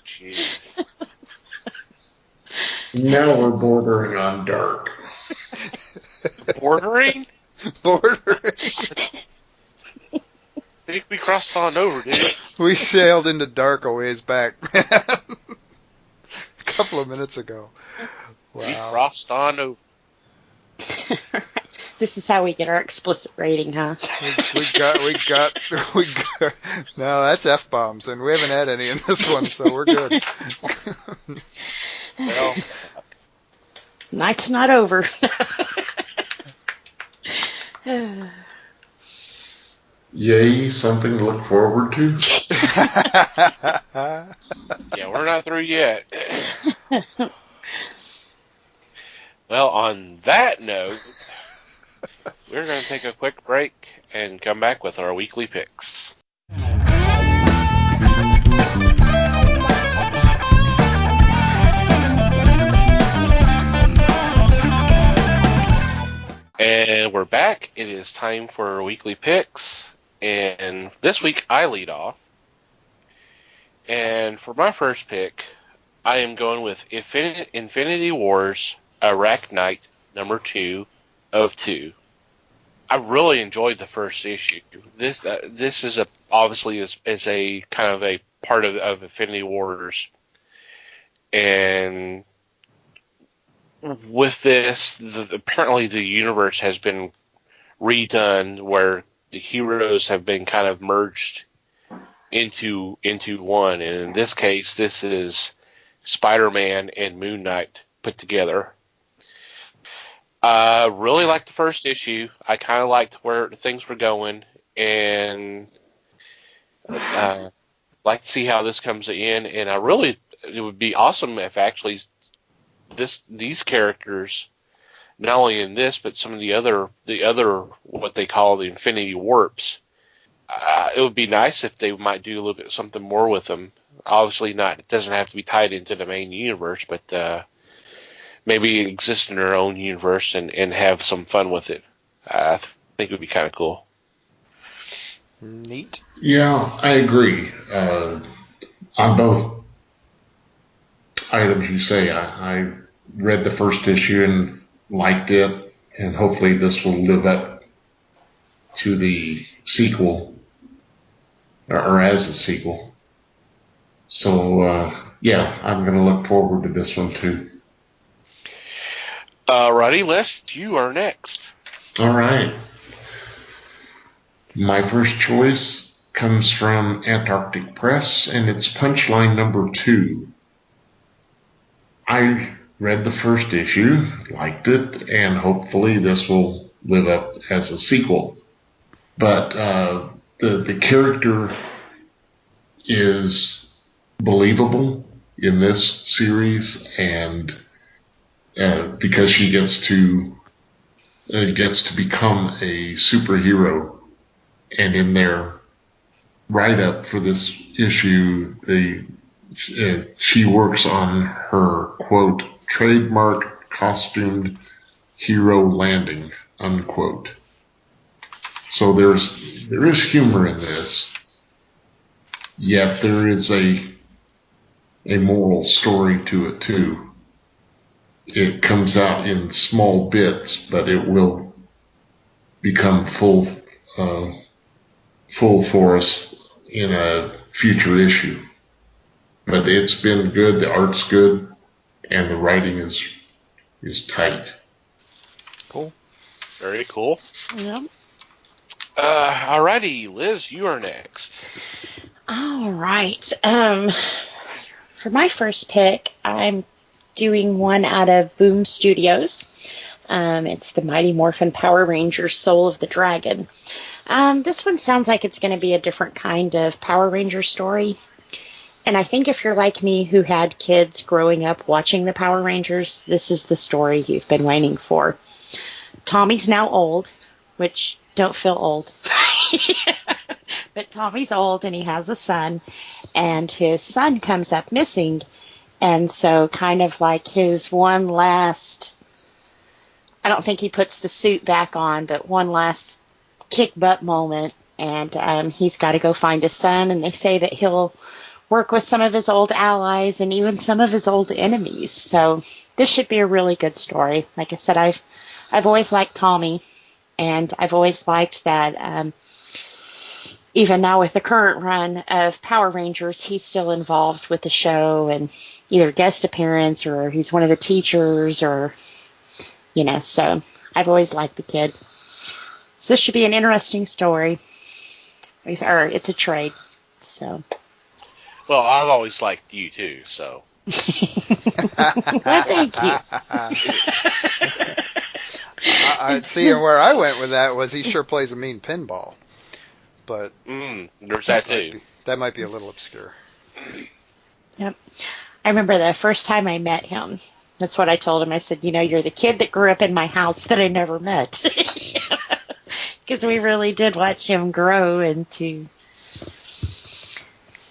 Jeez. Now we're bordering on dark. Bordering? Bordering. I think we crossed on over, dude. We sailed into dark a ways back. A couple of minutes ago. We Wow. crossed on over. This is how we get our explicit rating, huh? We got. No, that's F-bombs, and we haven't had any in this one, so we're good. Well, Night's not over. Yay, something to look forward to. yeah, we're not through yet. Well, on that note, we're going to take a quick break and come back with our weekly picks. And we're back. It is time for our weekly picks. And this week I lead off. And for my first pick, I am going with Infinity Wars Iraq Knight #2 of 2. I really enjoyed the first issue. This is obviously is a kind of a part of Infinity Wars, and with this, apparently the universe has been redone where the heroes have been kind of merged into one, and in this case, this is Spider-Man and Moon Knight put together. I really liked the first issue. I kind of liked where things were going, and like to see how this comes in. And it would be awesome if actually these characters, not only in this but some of the other what they call the Infinity Warps. It would be nice if they might do a little bit something more with them. Obviously, not. It doesn't have to be tied into the main universe, but maybe exist in their own universe and have some fun with it. I think it would be kind of cool. Neat. Yeah, I agree. On both items you say, I read the first issue and liked it, and hopefully this will live up to the sequel, or as a sequel. So, yeah, I'm going to look forward to this one too. Alrighty, List, you are next. All right. My first choice comes from Antarctic Press, and it's punchline #2. I read the first issue, liked it, and hopefully this will live up as a sequel. But the character is believable in this series, and because she gets to become a superhero, and in their write-up for this issue, she works on her quote trademark costumed hero landing unquote. So there is humor in this, yet there is a moral story to it too. It comes out in small bits, but it will become full for us in a future issue. But it's been good, the art's good, and the writing is tight. Cool. Very cool. Yep. Alrighty, Liz, you are next. All right. For my first pick, I'm doing one out of Boom Studios. It's the Mighty Morphin Power Rangers Soul of the Dragon. This one sounds like it's going to be a different kind of Power Ranger story. And I think if you're like me who had kids growing up watching the Power Rangers, this is the story you've been waiting for. Tommy's now old, which don't feel old. But Tommy's old and he has a son, and his son comes up missing. And so, kind of like his one last, I don't think he puts the suit back on, but one last kick butt moment. And he's got to go find his son. And they say that he'll work with some of his old allies and even some of his old enemies. So this should be a really good story. Like I said, I've always liked Tommy, and I've always liked that. Even now with the current run of Power Rangers, he's still involved with the show and either guest appearance or he's one of the teachers or, so I've always liked the kid. So this should be an interesting story. Or it's a trade, so. Well, I've always liked you too, so. Well, thank you. I'd see where I went with that was he sure plays a mean pinball. But there's that too. That might be a little obscure. Yep. I remember the first time I met him. That's what I told him. I said, you're the kid that grew up in my house that I never met. Because we really did watch him grow into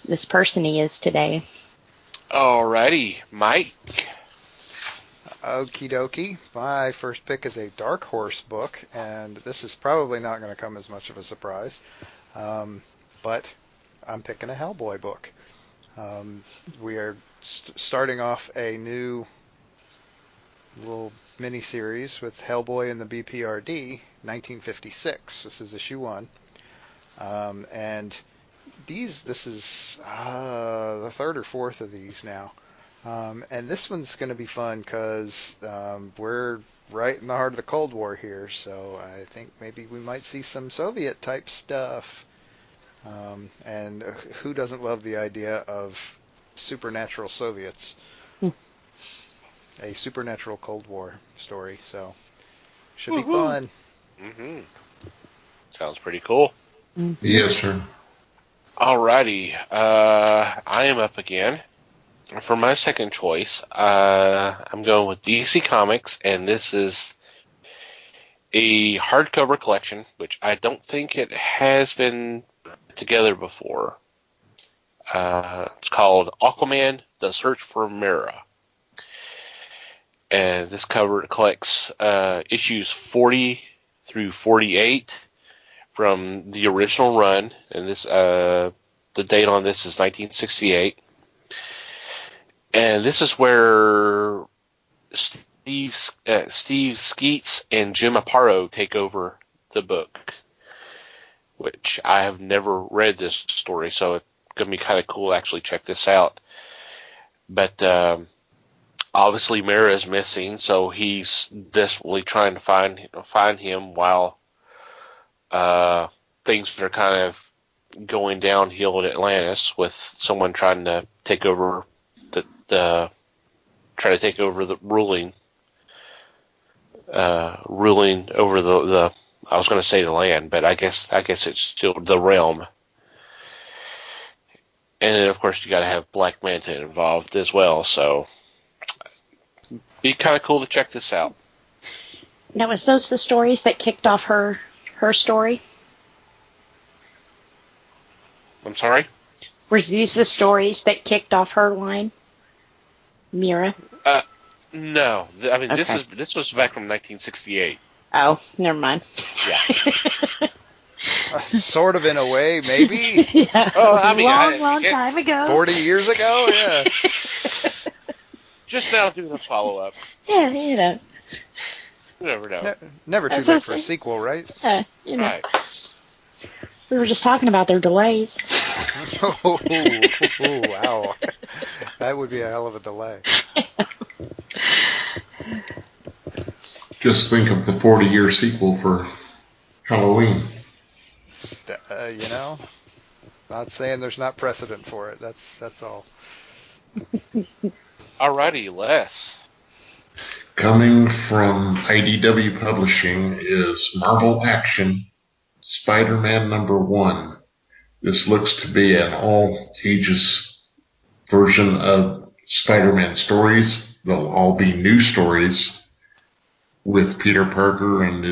this person he is today. Alrighty, Mike. Okie dokie. My first pick is a Dark Horse book, and this is probably not going to come as much of a surprise. But I'm picking a Hellboy book. We are starting off a new little mini-series with Hellboy and the BPRD, 1956. This is issue 1. And this is the third or fourth of these now. And this one's going to be fun because we're right in the heart of the Cold War here, so I think maybe we might see some Soviet-type stuff. And who doesn't love the idea of supernatural Soviets? A supernatural Cold War story, so should be fun. Mm-hmm. Sounds pretty cool. Yes, sir. Alrighty, I am up again. For my second choice, I'm going with DC Comics, and this is a hardcover collection, which I don't think it has been put together before. It's called Aquaman, The Search for Mera. And this cover collects issues 40 through 48 from the original run, and this the date on this is 1968. And this is where Steve Skeets and Jim Aparo take over the book, which I have never read this story, so it's going to be kind of cool to actually check this out. But obviously Mera is missing, so he's desperately trying to find him while things are kind of going downhill in Atlantis with someone trying to take over the ruling over the I was going to say the land, but I guess it's still the realm. And then of course you got to have Black Manta involved as well, so be kind of cool to check this out. Now, was those the stories that kicked off her story? I'm sorry? Were these the stories that kicked off her line? Mera? No. I mean, Okay. this was back from 1968. Oh, never mind. Yeah. Sort of in a way, maybe. Yeah. Oh, I mean, long time ago. 40 years ago, yeah. Just now doing a follow-up. Yeah, you know. You never know. Never too That's late what for a I- sequel, right? You know. Right. We were just talking about their delays. Oh, wow. That would be a hell of a delay. Just think of the 40-year sequel for Halloween. Not saying there's not precedent for it. That's all. Alrighty, Les. Coming from IDW Publishing is Marvel Action Spider-Man #1. This looks to be an all-ages version of Spider-Man stories. They'll all be new stories with Peter Parker and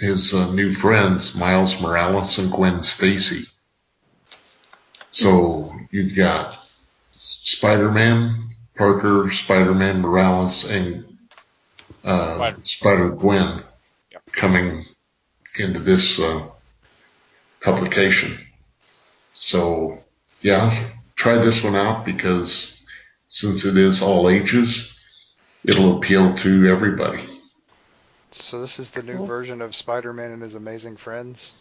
his new friends, Miles Morales and Gwen Stacy. So you've got Spider-Man, Parker, Spider-Man, Morales, and Spider-Gwen coming into this publication. So, yeah, try this one out because since it is all ages, it'll appeal to everybody. So this is the new version of Spider-Man and His Amazing Friends?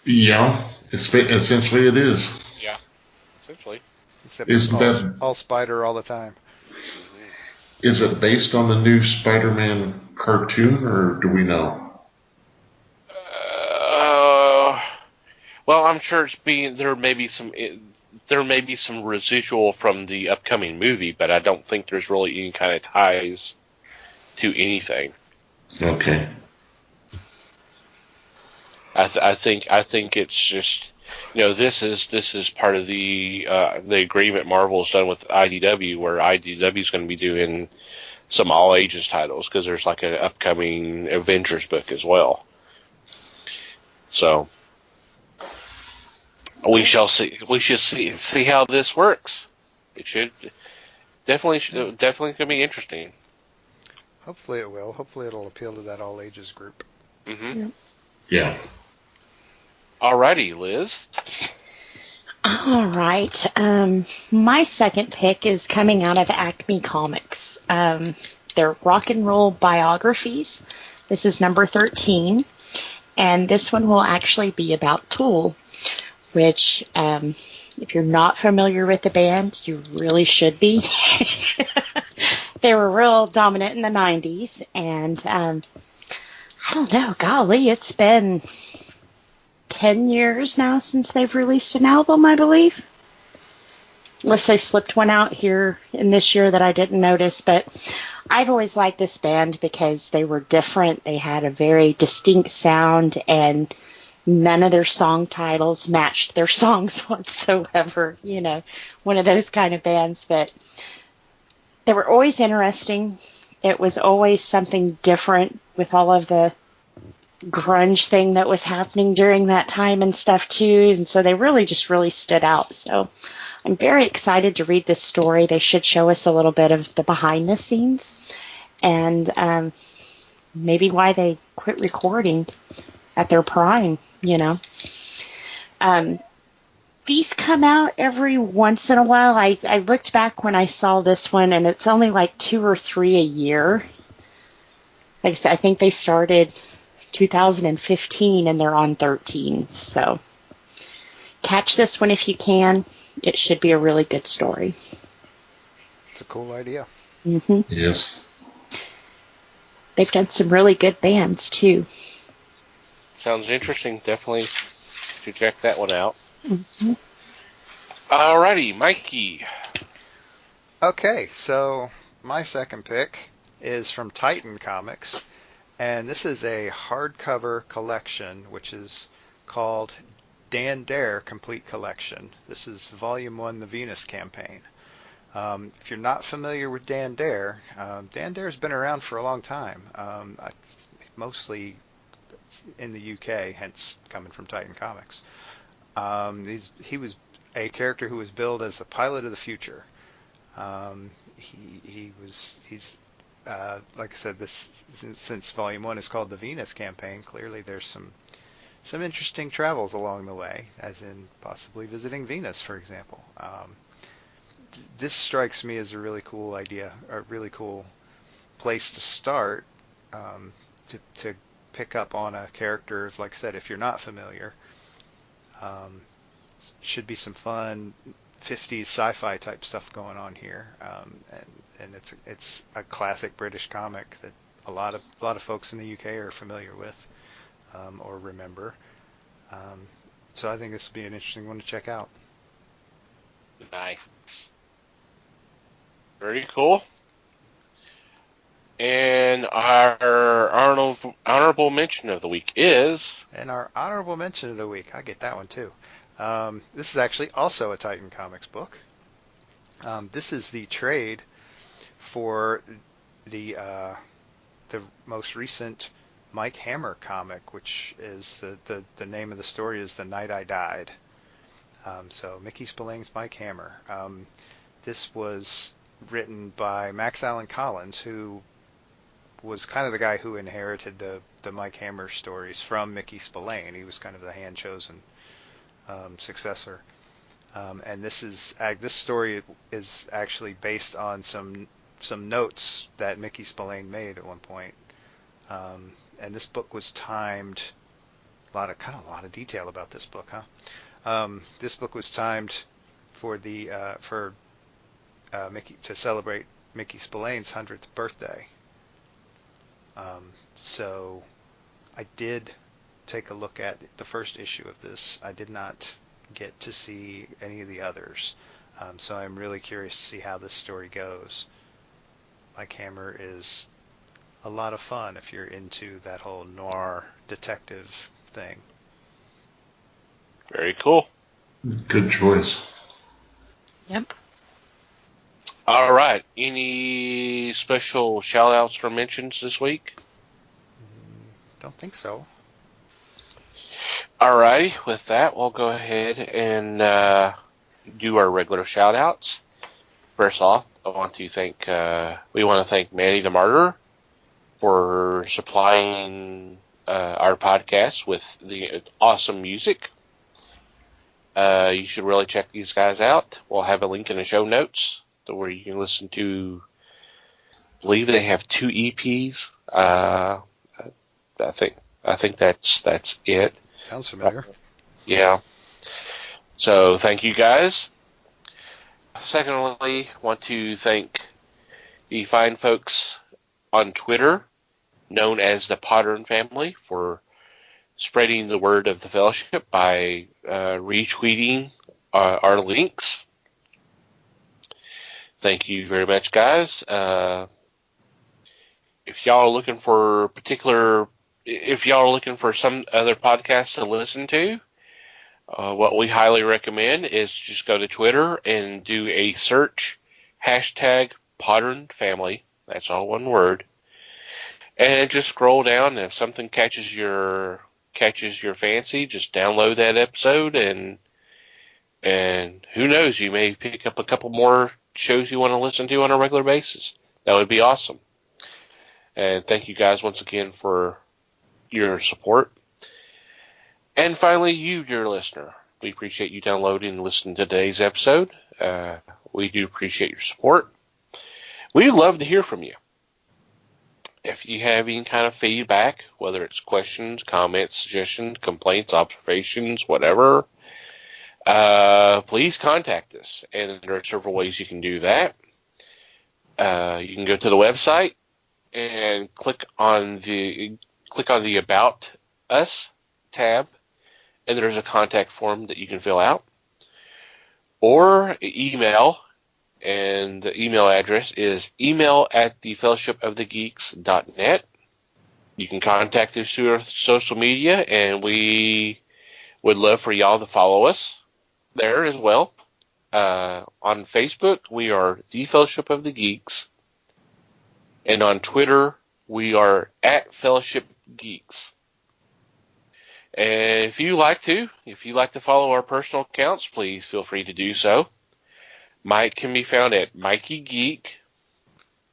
Yeah, essentially it is. Yeah, essentially. Except it's all Spider all the time. Is it based on the new Spider-Man cartoon, or do we know? Well, I'm sure there may be some residual from the upcoming movie, but I don't think there's really any kind of ties to anything. Okay. I think it's just, this is part of the agreement Marvel's done with IDW, where IDW is going to be doing some all ages titles because there's like an upcoming Avengers book as well. So we shall see. We should see how this works. It should definitely going to be interesting. Hopefully it will. Hopefully it'll appeal to that all ages group. Mm-hmm. Yeah. Alrighty, Liz. All right. My second pick is coming out of Acme Comics. They're rock and roll biographies. This is number 13. And this one will actually be about Tool, which, if you're not familiar with the band, you really should be. They were real dominant in the 90s. And I don't know, golly, it's been 10 years now since they've released an album, I believe. Unless they slipped one out here in this year that I didn't notice. But I've always liked this band because they were different. They had a very distinct sound, and none of their song titles matched their songs whatsoever. One of those kind of bands. But they were always interesting. It was always something different with all of the grunge thing that was happening during that time and stuff too, and so they really stood out. So I'm very excited to read this story. They should show us a little bit of the behind the scenes and maybe why they quit recording at their prime. These come out every once in a while. I looked back when I saw this one, and it's only like 2 or 3 a year. Like I said, I think they started 2015 and they're on 13. So catch this one if you can. It should be a really good story. It's a cool idea. Mm-hmm. Yes. They've done some really good bands too. Sounds interesting. Definitely should check that one out. Mm-hmm. Alrighty, Mikey. Okay, so my second pick is from Titan Comics. And this is a hardcover collection, which is called Dan Dare Complete Collection. This is Volume 1, The Venus Campaign. If you're not familiar with Dan Dare's been around for a long time, mostly in the UK, hence coming from Titan Comics. He was a character who was billed as the pilot of the future. He's like I said, since Volume 1 is called the Venus Campaign, clearly there's some interesting travels along the way, as in possibly visiting Venus, for example. This strikes me as a really cool idea, a really cool place to start, to pick up on a character, like I said, if you're not familiar. Should be some fun 50s sci-fi type stuff going on here, and it's a classic British comic that a lot of folks in the UK are familiar with or remember. So I think this will be an interesting one to check out. Nice. Very cool. And our honorable mention of the week is... And our honorable mention of the week, I get that one too. This is actually also a Titan Comics book. This is the trade for the the most recent Mike Hammer comic, which is the name of the story is The Night I Died. So Mickey Spillane's Mike Hammer. This was written by Max Allan Collins, who was kind of the guy who inherited the Mike Hammer stories from Mickey Spillane. He was kind of the hand-chosen successor. And this story is actually based on some notes that Mickey Spillane made at one point. And this book was timed. A lot of detail about this book, huh? This book was timed for Mickey to celebrate Mickey Spillane's 100th birthday. So I did take a look at the first issue of this. I did not get to see any of the others. So I'm really curious to see how this story goes. Mike Hammer is a lot of fun if you're into that whole noir detective thing. Very cool. Good choice. Yep. All right. Any special shout-outs or mentions this week? Don't think so. All right. With that, we'll go ahead and do our regular shout-outs. First off, we want to thank Manny the Martyr for supplying our podcast with the awesome music. You should really check these guys out. We'll have a link in the show notes where you can listen to. I believe they have 2 EPs. I think that's it. Sounds familiar. Yeah. So thank you guys. Secondly, want to thank the fine folks on Twitter, known as the Pottern family, for spreading the word of the fellowship by retweeting our links. Thank you very much, guys. If y'all are looking for some other podcasts to listen to, what we highly recommend is just go to Twitter and do a search, #Pottern family. That's all one word. And just scroll down. If something catches your fancy, just download that episode, and who knows, you may pick up a couple more shows you want to listen to on a regular basis. That would be awesome. And thank you guys once again for your support. And finally, you, dear listener, we appreciate you downloading and listening to today's episode. We do appreciate your support. We'd love to hear from you. If you have any kind of feedback, whether it's questions, comments, suggestions, complaints, observations, whatever, please contact us. And there are several ways you can do that. You can go to the website and click on the About Us tab, and there's a contact form that you can fill out. Or email, and the email address is email@thefellowshipofthegeeks.net. You can contact us through our social media, and we would love for y'all to follow us there as well. On Facebook, we are The Fellowship of the Geeks. And on Twitter, we are @FellowshipGeeks. And if you like to follow our personal accounts, please feel free to do so. Mike can be found at Mikey Geek.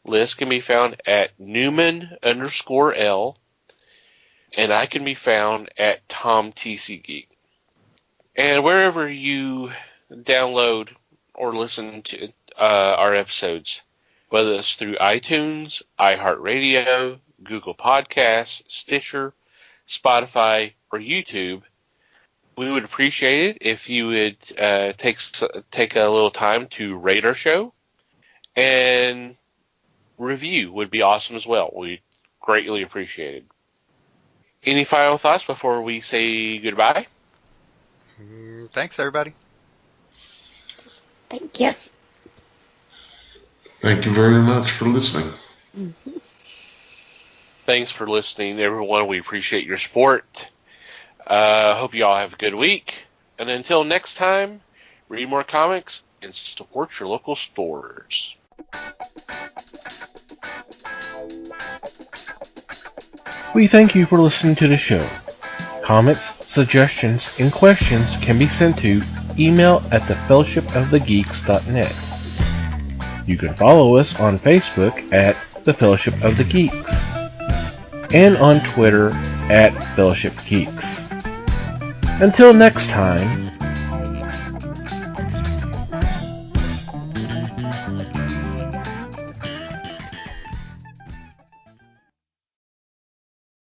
Liz can be found at Newman_L. And I can be found at Tom TC Geek. And wherever you download or listen to our episodes, whether it's through iTunes, iHeartRadio, Google Podcasts, Stitcher, Spotify, or YouTube, we would appreciate it if you would take a little time to rate our show, and review would be awesome as well. We greatly appreciate it. Any final thoughts before we say goodbye? Thanks, everybody. Thank you. Thank you very much for listening. Mm-hmm. Thanks for listening, everyone. We appreciate your support. Hope you all have a good week. And until next time, read more comics and support your local stores. We thank you for listening to the show. Comments, suggestions, and questions can be sent to email@thefellowshipofthegeeks.net. You can follow us on Facebook at The Fellowship of the Geeks and on Twitter at Fellowship Geeks. Until next time,